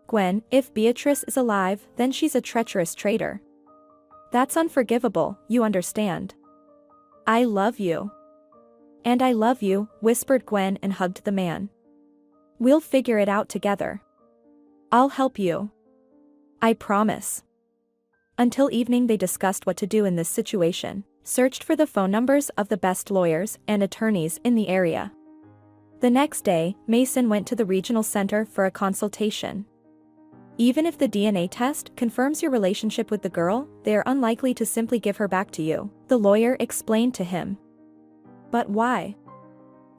"Gwen, if Beatrice is alive, then she's a treacherous traitor. That's unforgivable, you understand." "I love you." "And I love you," whispered Gwen and hugged the man. "We'll figure it out together. I'll help you. I promise." Until evening they discussed what to do in this situation, searched for the phone numbers of the best lawyers and attorneys in the area. The next day, Mason went to the regional center for a consultation. "Even if the DNA test confirms your relationship with the girl, they are unlikely to simply give her back to you," the lawyer explained to him. "But why?"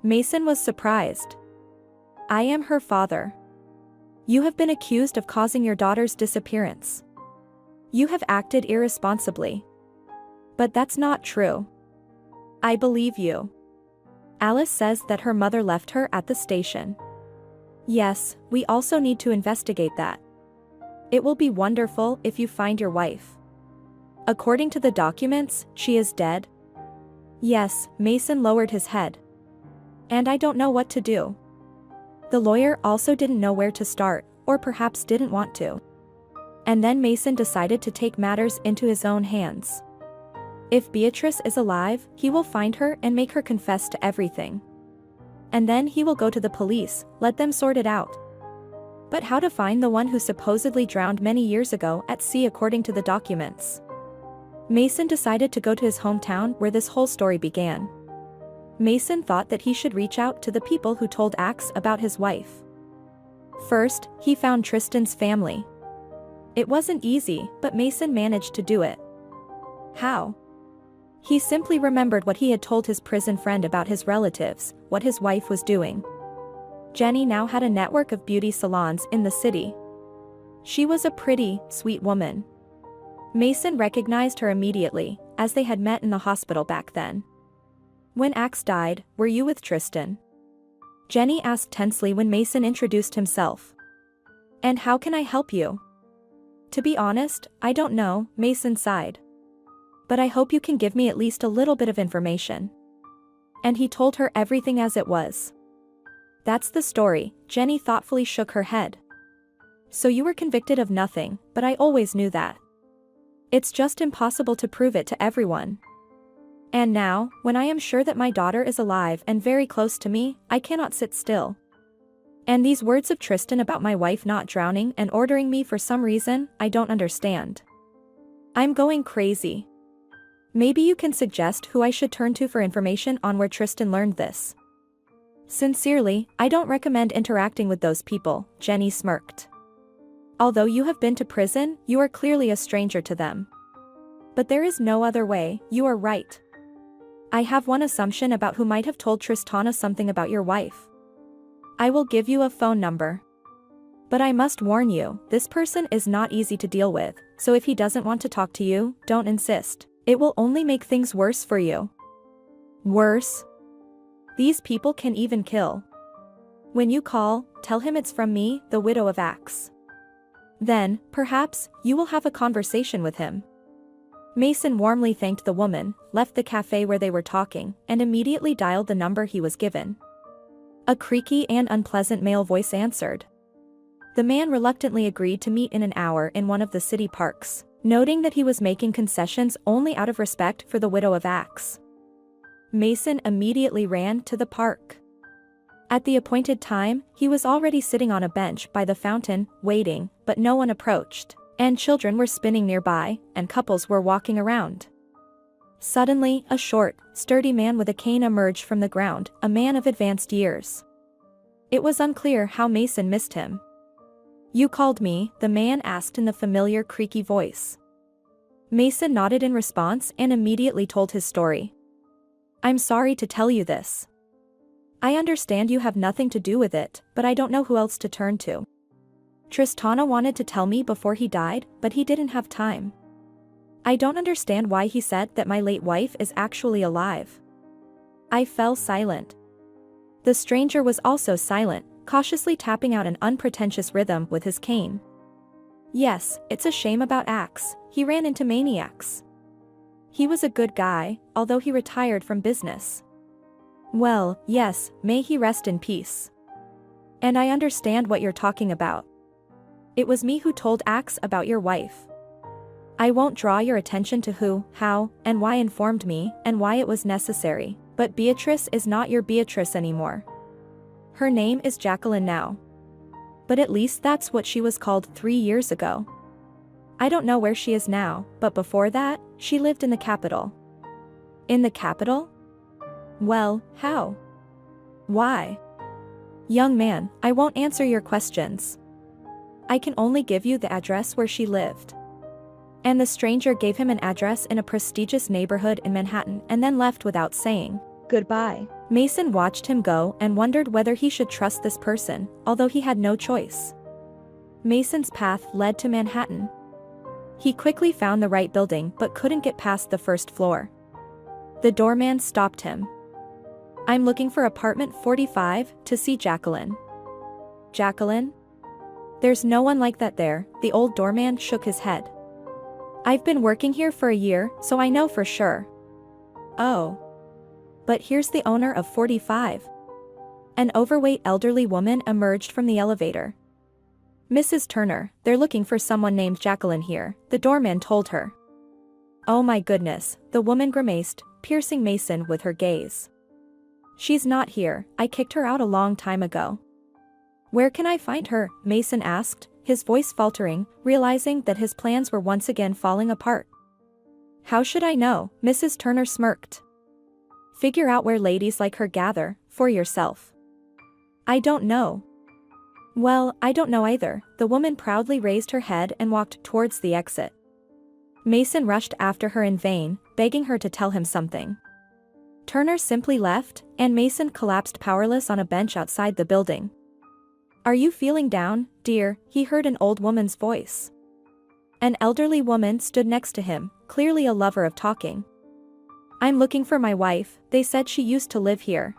Mason was surprised. "I am her father. You have been accused of causing your daughter's disappearance. You have acted irresponsibly. But that's not true. I believe you. Alice says that her mother left her at the station. Yes, we also need to investigate that. It will be wonderful if you find your wife. According to the documents, she is dead." "Yes," Mason lowered his head. "And I don't know what to do." The lawyer also didn't know where to start, or perhaps didn't want to. And then Mason decided to take matters into his own hands. If Beatrice is alive, he will find her and make her confess to everything. And then he will go to the police, let them sort it out. But how to find the one who supposedly drowned many years ago at sea according to the documents? Mason decided to go to his hometown where this whole story began. Mason thought that he should reach out to the people who told Axe about his wife. First, he found Tristan's family. It wasn't easy, but Mason managed to do it. How? He simply remembered what he had told his prison friend about his relatives, what his wife was doing. Jenny now had a network of beauty salons in the city. She was a pretty, sweet woman. Mason recognized her immediately, as they had met in the hospital back then. "When Axe died, were you with Tristan?" Jenny asked tensely when Mason introduced himself. "And how can I help you?" "To be honest, I don't know," Mason sighed. "But I hope you can give me at least a little bit of information." And he told her everything as it was. That's the story. Jenny thoughtfully shook her head. So you were convicted of nothing, but I always knew that. It's just impossible to prove it to everyone. And now, when I am sure that my daughter is alive and very close to me, I cannot sit still. And these words of Tristan about my wife not drowning and ordering me for some reason, I don't understand. I'm going crazy. Maybe you can suggest who I should turn to for information on where Tristan learned this. Sincerely, I don't recommend interacting with those people, Jenny smirked. Although you have been to prison, you are clearly a stranger to them. But there is no other way, you are right. I have one assumption about who might have told Tristana something about your wife. I will give you a phone number. But I must warn you, this person is not easy to deal with, so if he doesn't want to talk to you, don't insist. It will only make things worse for you. Worse? These people can even kill. When you call, tell him it's from me, the widow of Axe. Then, perhaps, you will have a conversation with him. Mason warmly thanked the woman, left the cafe where they were talking, and immediately dialed the number he was given. A creaky and unpleasant male voice answered. The man reluctantly agreed to meet in an hour in one of the city parks, noting that he was making concessions only out of respect for the widow of Axe. Mason immediately ran to the park. At the appointed time, he was already sitting on a bench by the fountain, waiting, but no one approached, and children were spinning nearby, and couples were walking around. Suddenly, a short, sturdy man with a cane emerged from the ground, a man of advanced years. It was unclear how Mason missed him. You called me, the man asked in the familiar creaky voice. Mason nodded in response and immediately told his story. I'm sorry to tell you this. I understand you have nothing to do with it, but I don't know who else to turn to. Tristana wanted to tell me before he died, but he didn't have time. I don't understand why he said that my late wife is actually alive. I fell silent. The stranger was also silent, cautiously tapping out an unpretentious rhythm with his cane. Yes, it's a shame about Axe, he ran into maniacs. He was a good guy, although he retired from business. Well, yes, may he rest in peace. And I understand what you're talking about. It was me who told Axe about your wife. I won't draw your attention to who, how, and why informed me, and why it was necessary, but Beatrice is not your Beatrice anymore. Her name is Jacqueline now. But at least that's what she was called 3 years ago. I don't know where she is now, but before that, she lived in the capital. In the capital? Well, how? Why? Young man, I won't answer your questions. I can only give you the address where she lived. And the stranger gave him an address in a prestigious neighborhood in Manhattan and then left without saying goodbye. Mason watched him go and wondered whether he should trust this person, although he had no choice. Mason's path led to Manhattan. He quickly found the right building but couldn't get past the first floor. The doorman stopped him. I'm looking for apartment 45 to see Jacqueline. Jacqueline? There's no one like that there, the old doorman shook his head. I've been working here for a year, so I know for sure. Oh. But here's the owner of 45. An overweight elderly woman emerged from the elevator. Mrs. Turner, they're looking for someone named Jacqueline here, the doorman told her. Oh my goodness, the woman grimaced, piercing Mason with her gaze. She's not here, I kicked her out a long time ago. Where can I find her? Mason asked, his voice faltering, realizing that his plans were once again falling apart. How should I know? Mrs. Turner smirked. Figure out where ladies like her gather, for yourself. I don't know. Well, I don't know either, the woman proudly raised her head and walked towards the exit. Mason rushed after her in vain, begging her to tell him something. Turner simply left, and Mason collapsed powerless on a bench outside the building. Are you feeling down, dear? He heard an old woman's voice. An elderly woman stood next to him, clearly a lover of talking. I'm looking for my wife, they said she used to live here.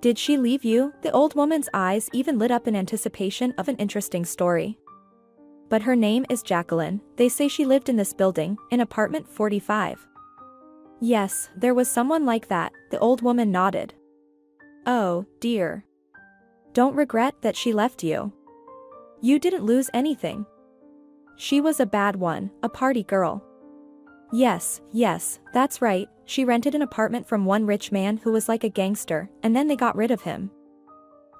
Did she leave you? The old woman's eyes even lit up in anticipation of an interesting story. But her name is Jacqueline, they say she lived in this building, in apartment 45. Yes, there was someone like that, the old woman nodded. Oh, dear. Don't regret that she left you. You didn't lose anything. She was a bad one, a party girl. Yes, that's right, she rented an apartment from one rich man who was like a gangster, and then they got rid of him.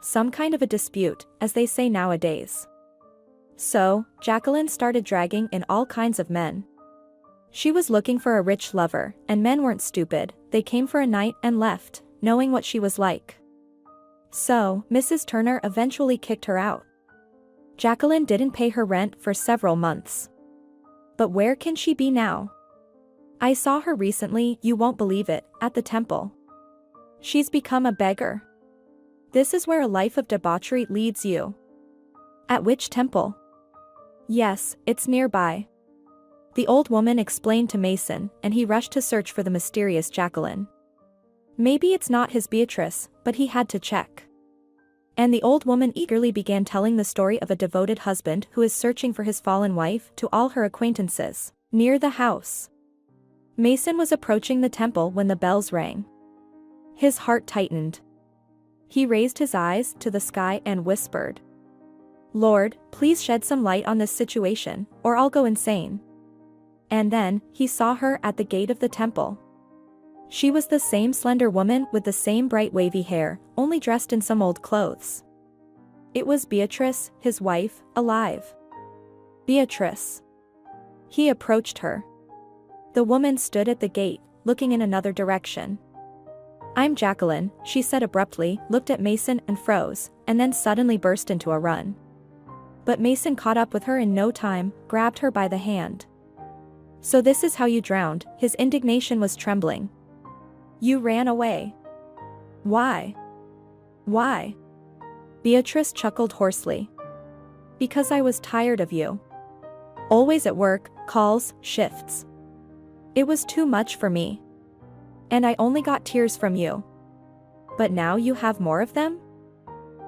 Some kind of a dispute, as they say nowadays. So, Jacqueline started dragging in all kinds of men. She was looking for a rich lover, and men weren't stupid, they came for a night and left, knowing what she was like. So, Mrs. Turner eventually kicked her out. Jacqueline didn't pay her rent for several months. But where can she be now? I saw her recently, you won't believe it, at the temple. She's become a beggar. This is where a life of debauchery leads you. At which temple? Yes, it's nearby. The old woman explained to Mason, and he rushed to search for the mysterious Jacqueline. Maybe it's not his Beatrice, but he had to check. And the old woman eagerly began telling the story of a devoted husband who is searching for his fallen wife to all her acquaintances, near the house. Mason was approaching the temple when the bells rang. His heart tightened. He raised his eyes to the sky and whispered, "Lord, please shed some light on this situation, or I'll go insane." And then, he saw her at the gate of the temple. She was the same slender woman with the same bright wavy hair, only dressed in some old clothes. It was Beatrice, his wife, alive. Beatrice. He approached her. The woman stood at the gate, looking in another direction. "I'm Jacqueline," she said abruptly, looked at Mason and froze, and then suddenly burst into a run. But Mason caught up with her in no time, grabbed her by the hand. "So this is how you drowned," his indignation was trembling. "You ran away. Why? Why?" Beatrice chuckled hoarsely. "Because I was tired of you. Always at work, calls, shifts. It was too much for me. And I only got tears from you. But now you have more of them?"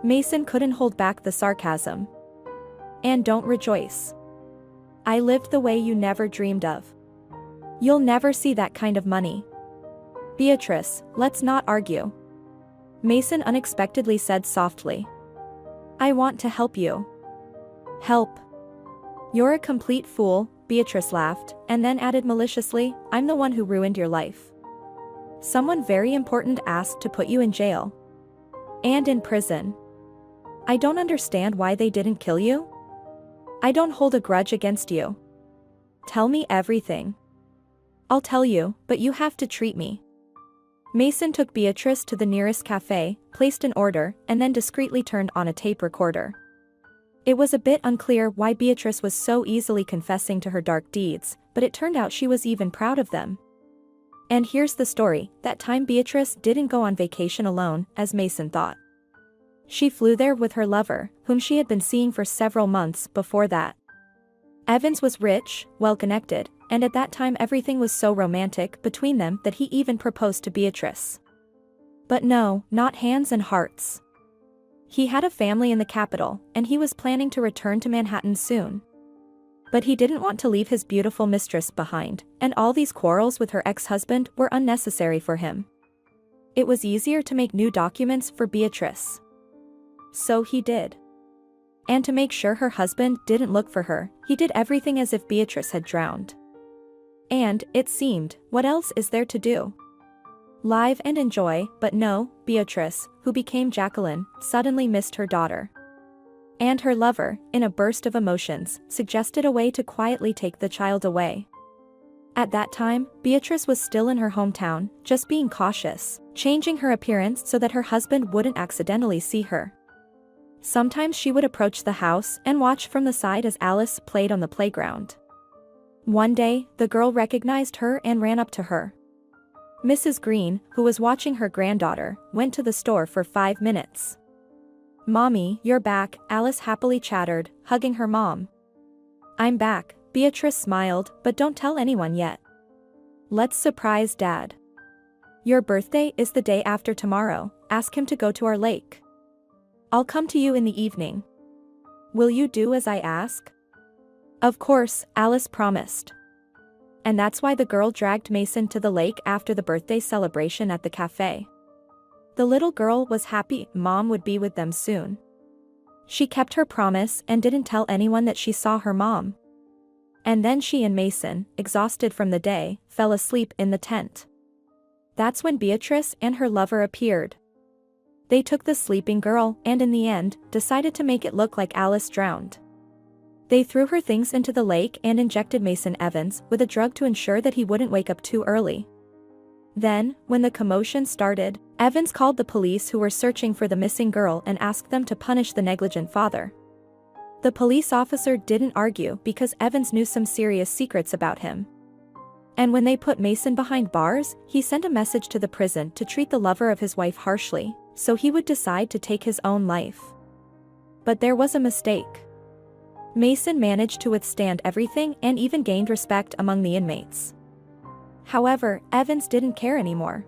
Mason couldn't hold back the sarcasm. "And don't rejoice. I lived the way you never dreamed of. You'll never see that kind of money. Beatrice, let's not argue." Mason unexpectedly said softly, "I want to help you." "Help? You're a complete fool," Beatrice laughed, and then added maliciously, "I'm the one who ruined your life. Someone very important asked to put you in jail. And in prison. I don't understand why they didn't kill you. I don't hold a grudge against you. Tell me everything." "I'll tell you, but you have to treat me." Mason took Beatrice to the nearest cafe, placed an order, and then discreetly turned on a tape recorder. It was a bit unclear why Beatrice was so easily confessing to her dark deeds, but it turned out she was even proud of them. And here's the story, that time Beatrice didn't go on vacation alone, as Mason thought. She flew there with her lover, whom she had been seeing for several months before that. Evans was rich, well-connected, and at that time everything was so romantic between them that he even proposed to Beatrice. But no, not hands and hearts. He had a family in the capital, and he was planning to return to Manhattan soon. But he didn't want to leave his beautiful mistress behind, and all these quarrels with her ex-husband were unnecessary for him. It was easier to make new documents for Beatrice. So he did. And to make sure her husband didn't look for her, he did everything as if Beatrice had drowned. And, it seemed, what else is there to do? Live and enjoy, but no, Beatrice, who became Jacqueline, suddenly missed her daughter. And her lover, in a burst of emotions, suggested a way to quietly take the child away. At that time, Beatrice was still in her hometown, just being cautious, changing her appearance so that her husband wouldn't accidentally see her. Sometimes she would approach the house and watch from the side as Alice played on the playground. One day, the girl recognized her and ran up to her. Mrs. Green, who was watching her granddaughter, went to the store for 5 minutes. "Mommy, you're back," Alice happily chattered, hugging her mom. "I'm back," Beatrice smiled, "but don't tell anyone yet. Let's surprise Dad. Your birthday is the day after tomorrow, ask him to go to our lake. I'll come to you in the evening. Will you do as I ask?" Of course, Alice promised. And that's why the girl dragged Mason to the lake after the birthday celebration at the cafe. The little girl was happy Mom would be with them soon. She kept her promise and didn't tell anyone that she saw her mom. And then she and Mason, exhausted from the day, fell asleep in the tent. That's when Beatrice and her lover appeared. They took the sleeping girl and in the end, decided to make it look like Alice drowned. They threw her things into the lake and injected Mason Evans with a drug to ensure that he wouldn't wake up too early. Then, when the commotion started, Evans called the police who were searching for the missing girl and asked them to punish the negligent father. The police officer didn't argue because Evans knew some serious secrets about him. And when they put Mason behind bars, he sent a message to the prison to treat the lover of his wife harshly, so he would decide to take his own life. But there was a mistake. Mason managed to withstand everything and even gained respect among the inmates. However, Evans didn't care anymore.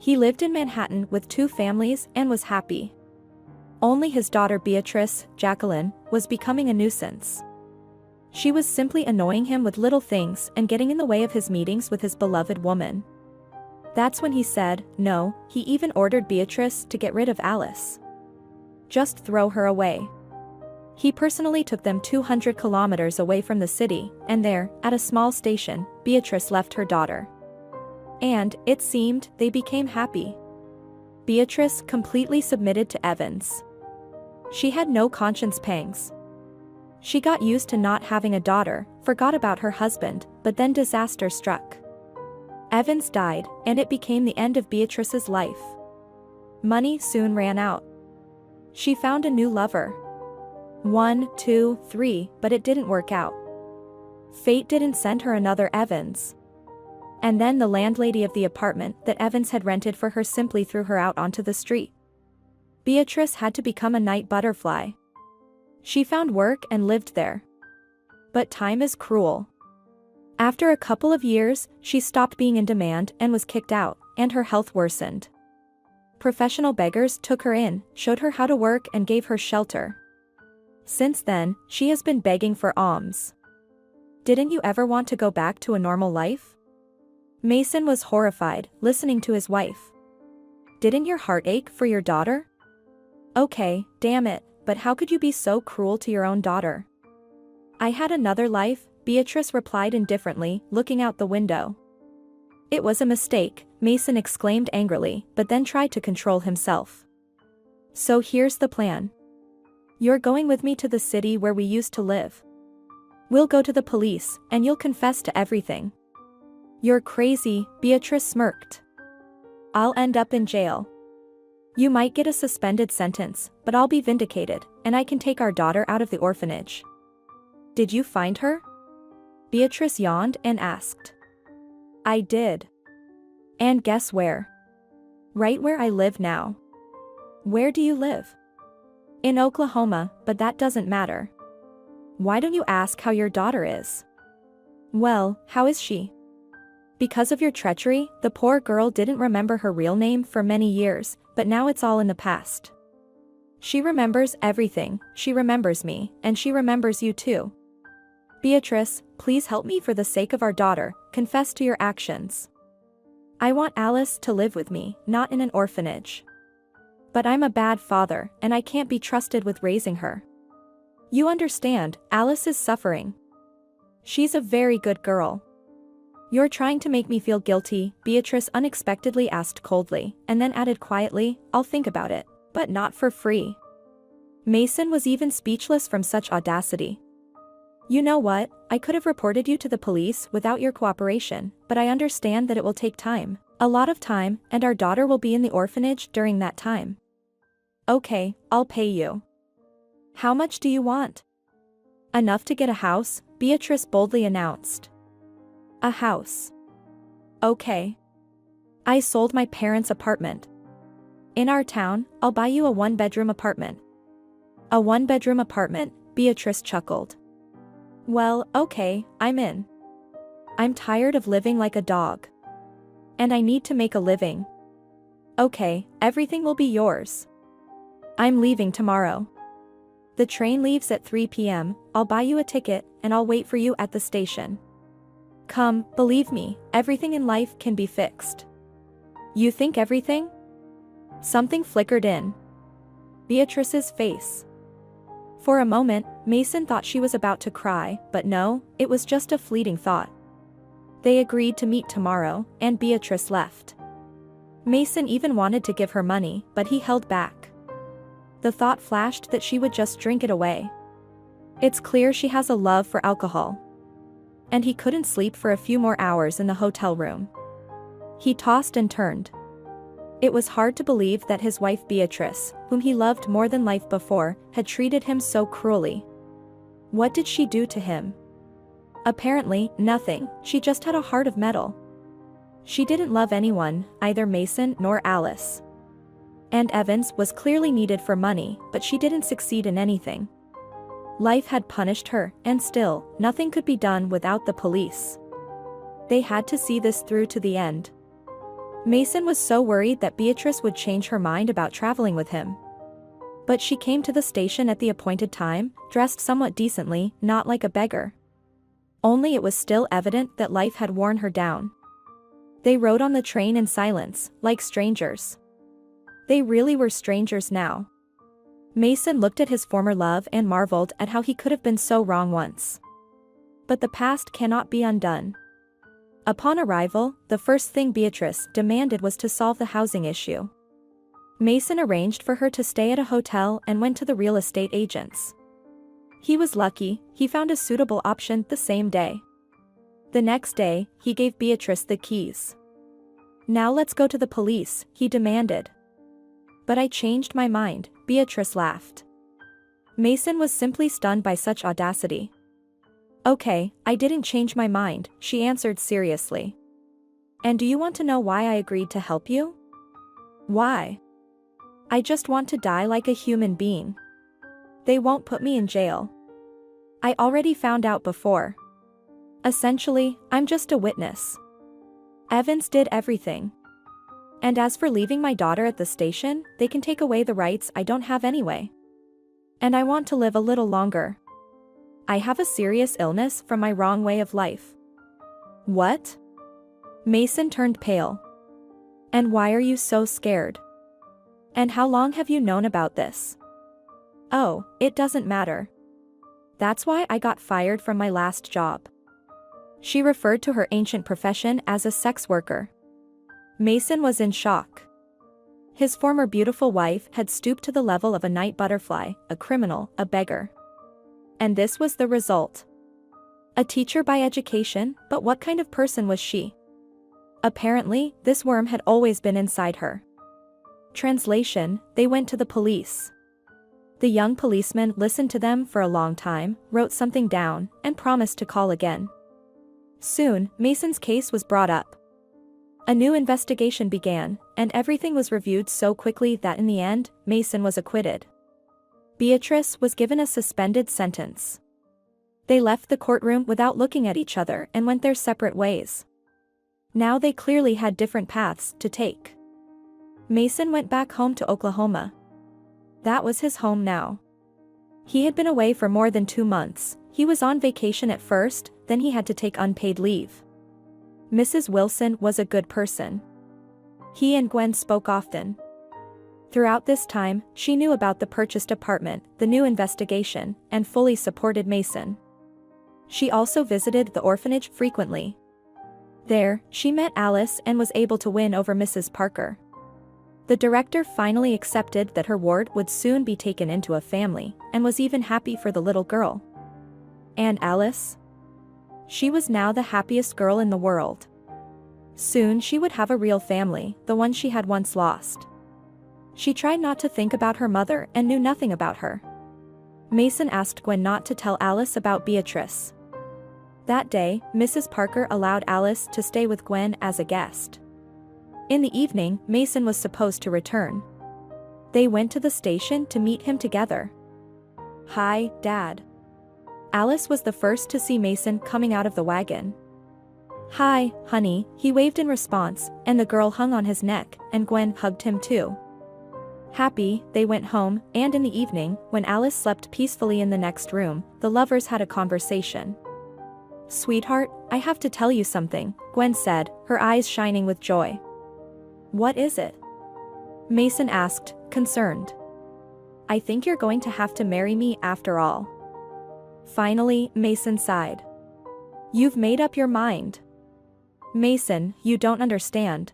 He lived in Manhattan with 2 families and was happy. Only his daughter Beatrice, Jacqueline, was becoming a nuisance. She was simply annoying him with little things and getting in the way of his meetings with his beloved woman. That's when he said, no, he even ordered Beatrice to get rid of Alice. Just throw her away. He personally took them 200 kilometers away from the city, and there, at a small station, Beatrice left her daughter. And, it seemed, they became happy. Beatrice completely submitted to Evans. She had no conscience pangs. She got used to not having a daughter, forgot about her husband, but then disaster struck. Evans died, and it became the end of Beatrice's life. Money soon ran out. She found a new lover. 1, 2, 3, but it didn't work out. Fate didn't send her another Evans. And then the landlady of the apartment that Evans had rented for her simply threw her out onto the street. Beatrice had to become a night butterfly. She found work and lived there. But time is cruel. After a couple of years, she stopped being in demand and was kicked out, and her health worsened. Professional beggars took her in, showed her how to work and gave her shelter. Since then, she has been begging for alms. Didn't you ever want to go back to a normal life? Mason was horrified, listening to his wife. Didn't your heart ache for your daughter? Okay, damn it, but how could you be so cruel to your own daughter? I had another life, Beatrice replied indifferently, looking out the window. It was a mistake, Mason exclaimed angrily, but then tried to control himself. So here's the plan. You're going with me to the city where we used to live. We'll go to the police, and you'll confess to everything. You're crazy, Beatrice smirked. I'll end up in jail. You might get a suspended sentence, but I'll be vindicated, and I can take our daughter out of the orphanage. Did you find her? Beatrice yawned and asked. I did. And guess where? Right where I live now. Where do you live? In Oklahoma, but that doesn't matter. Why don't you ask how your daughter is? Well, how is she? Because of your treachery, the poor girl didn't remember her real name for many years, but now it's all in the past. She remembers everything, she remembers me, and she remembers you too. Beatrice, please help me for the sake of our daughter, confess to your actions. I want Alice to live with me, not in an orphanage. But I'm a bad father, and I can't be trusted with raising her. You understand, Alice is suffering. She's a very good girl. You're trying to make me feel guilty, Beatrice unexpectedly asked coldly, and then added quietly, I'll think about it, but not for free. Mason was even speechless from such audacity. You know what, I could have reported you to the police without your cooperation, but I understand that it will take time, a lot of time, and our daughter will be in the orphanage during that time. Okay, I'll pay you. How much do you want? Enough to get a house, Beatrice boldly announced. A house. Okay. I sold my parents' apartment. In our town, I'll buy you a 1-bedroom apartment. A 1-bedroom apartment, Beatrice chuckled. Well, okay, I'm in. I'm tired of living like a dog. And I need to make a living. Okay, everything will be yours. I'm leaving tomorrow. The train leaves at 3 p.m., I'll buy you a ticket, and I'll wait for you at the station. Come, believe me, everything in life can be fixed. You think everything? Something flickered in Beatrice's face. For a moment, Mason thought she was about to cry, but no, it was just a fleeting thought. They agreed to meet tomorrow, and Beatrice left. Mason even wanted to give her money, but he held back. The thought flashed that she would just drink it away. It's clear she has a love for alcohol. And he couldn't sleep for a few more hours in the hotel room. He tossed and turned. It was hard to believe that his wife Beatrice, whom he loved more than life before, had treated him so cruelly. What did she do to him? Apparently, nothing, she just had a heart of metal. She didn't love anyone, either Mason nor Alice. And Evans was clearly needed for money, but she didn't succeed in anything. Life had punished her, and still, nothing could be done without the police. They had to see this through to the end. Mason was so worried that Beatrice would change her mind about traveling with him. But she came to the station at the appointed time, dressed somewhat decently, not like a beggar. Only it was still evident that life had worn her down. They rode on the train in silence, like strangers. They really were strangers now. Mason looked at his former love and marveled at how he could have been so wrong once. But the past cannot be undone. Upon arrival, the first thing Beatrice demanded was to solve the housing issue. Mason arranged for her to stay at a hotel and went to the real estate agents. He was lucky, he found a suitable option the same day. The next day, he gave Beatrice the keys. "Now let's go to the police," he demanded. "But I changed my mind," Beatrice laughed. Mason was simply stunned by such audacity. "Okay, I didn't change my mind," she answered seriously. "And do you want to know why I agreed to help you?" "Why?" "I just want to die like a human being. They won't put me in jail. I already found out before. Essentially, I'm just a witness. Evans did everything. And as for leaving my daughter at the station, they can take away the rights I don't have anyway. And I want to live a little longer. I have a serious illness from my wrong way of life." "What?" Mason turned pale. "And why are you so scared? And how long have you known about this?" "Oh, it doesn't matter. That's why I got fired from my last job." She referred to her ancient profession as a sex worker. Mason was in shock. His former beautiful wife had stooped to the level of a night butterfly, a criminal, a beggar. And this was the result. A teacher by education, but what kind of person was she? Apparently, this worm had always been inside her. Translation: they went to the police. The young policeman listened to them for a long time, wrote something down, and promised to call again. Soon, Mason's case was brought up. A new investigation began, and everything was reviewed so quickly that in the end, Mason was acquitted. Beatrice was given a suspended sentence. They left the courtroom without looking at each other and went their separate ways. Now they clearly had different paths to take. Mason went back home to Oklahoma. That was his home now. He had been away for more than 2 months. He was on vacation at first, then he had to take unpaid leave. Mrs. Wilson was a good person. He and Gwen spoke often. Throughout this time, she knew about the purchased apartment, the new investigation, and fully supported Mason. She also visited the orphanage frequently. There, she met Alice and was able to win over Mrs. Parker. The director finally accepted that her ward would soon be taken into a family, and was even happy for the little girl. And Alice? She was now the happiest girl in the world. Soon she would have a real family, the one she had once lost. She tried not to think about her mother and knew nothing about her. Mason asked Gwen not to tell Alice about Beatrice. That day, Mrs. Parker allowed Alice to stay with Gwen as a guest. In the evening, Mason was supposed to return. They went to the station to meet him together. "Hi, Dad." Alice was the first to see Mason coming out of the wagon. "Hi, honey," he waved in response, and the girl hung on his neck, and Gwen hugged him too. Happy, they went home, and in the evening, when Alice slept peacefully in the next room, the lovers had a conversation. "Sweetheart, I have to tell you something," Gwen said, her eyes shining with joy. "What is it?" Mason asked, concerned. I think you're going to have to marry me after all. Finally, Mason sighed. You've made up your mind. Mason, you don't understand.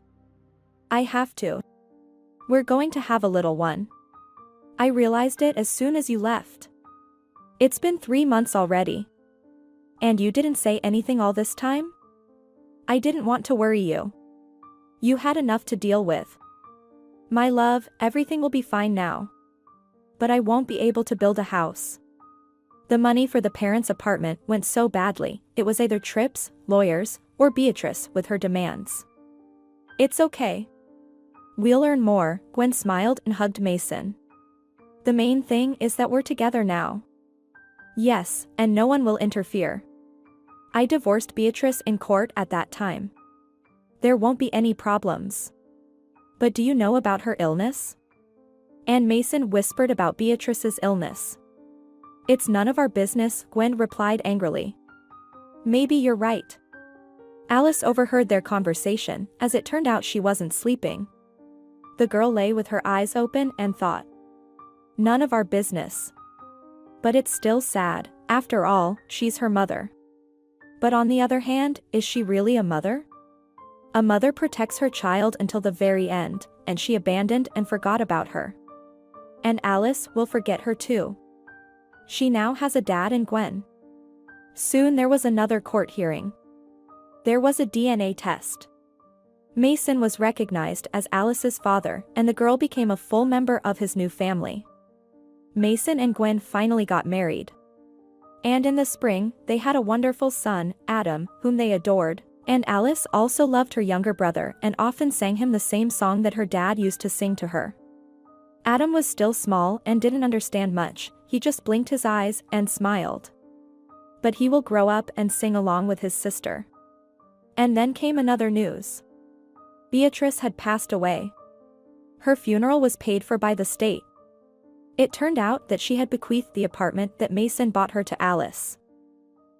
I have to. We're going to have a little one. I realized it as soon as you left. It's been 3 months already. And you didn't say anything all this time? I didn't want to worry you. You had enough to deal with. My love, everything will be fine now. But I won't be able to build a house. The money for the parents' apartment went so badly, it was either trips, lawyers, or Beatrice with her demands. It's okay. We'll earn more, Gwen smiled and hugged Mason. The main thing is that we're together now. Yes, and no one will interfere. I divorced Beatrice in court at that time. There won't be any problems. But do you know about her illness? And Mason whispered about Beatrice's illness. It's none of our business, Gwen replied angrily. Maybe you're right. Alice overheard their conversation, as it turned out she wasn't sleeping. The girl lay with her eyes open and thought. None of our business. But it's still sad, after all, she's her mother. But on the other hand, is she really a mother? A mother protects her child until the very end, and she abandoned and forgot about her. And Alice will forget her too. She now has a dad and Gwen. Soon there was another court hearing. There was a DNA test. Mason was recognized as Alice's father, and the girl became a full member of his new family. Mason and Gwen finally got married. And in the spring, they had a wonderful son, Adam, whom they adored, and Alice also loved her younger brother and often sang him the same song that her dad used to sing to her. Adam was still small and didn't understand much, he just blinked his eyes and smiled. But he will grow up and sing along with his sister. And then came another news. Beatrice had passed away. Her funeral was paid for by the state. It turned out that she had bequeathed the apartment that Mason bought her to Alice.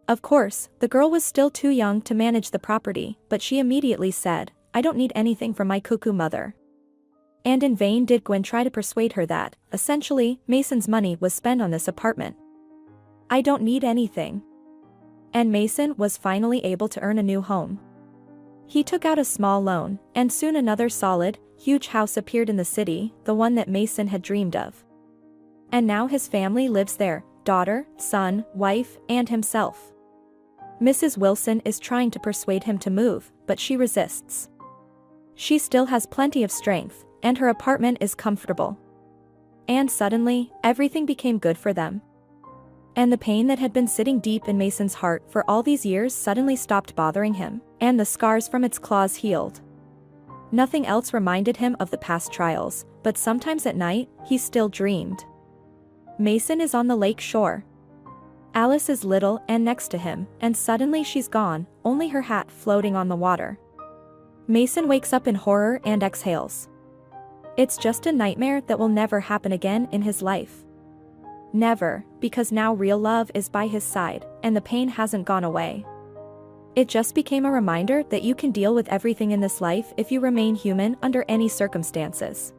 Of course, the girl was still too young to manage the property, but she immediately said, I don't need anything from my cuckoo mother. And in vain did Gwen try to persuade her that, essentially, Mason's money was spent on this apartment. I don't need anything. And Mason was finally able to earn a new home. He took out a small loan, and soon another solid, huge house appeared in the city, the one that Mason had dreamed of. And now his family lives there, daughter, son, wife, and himself. Mrs. Wilson is trying to persuade him to move, but she resists. She still has plenty of strength, and her apartment is comfortable. And suddenly, everything became good for them. And the pain that had been sitting deep in Mason's heart for all these years suddenly stopped bothering him, and the scars from its claws healed. Nothing else reminded him of the past trials, but sometimes at night, he still dreamed. Mason is on the lake shore. Alice is little and next to him, and suddenly she's gone, only her hat floating on the water. Mason wakes up in horror and exhales. It's just a nightmare that will never happen again in his life. Never, because now real love is by his side, and the pain hasn't gone away. It just became a reminder that you can deal with everything in this life if you remain human under any circumstances.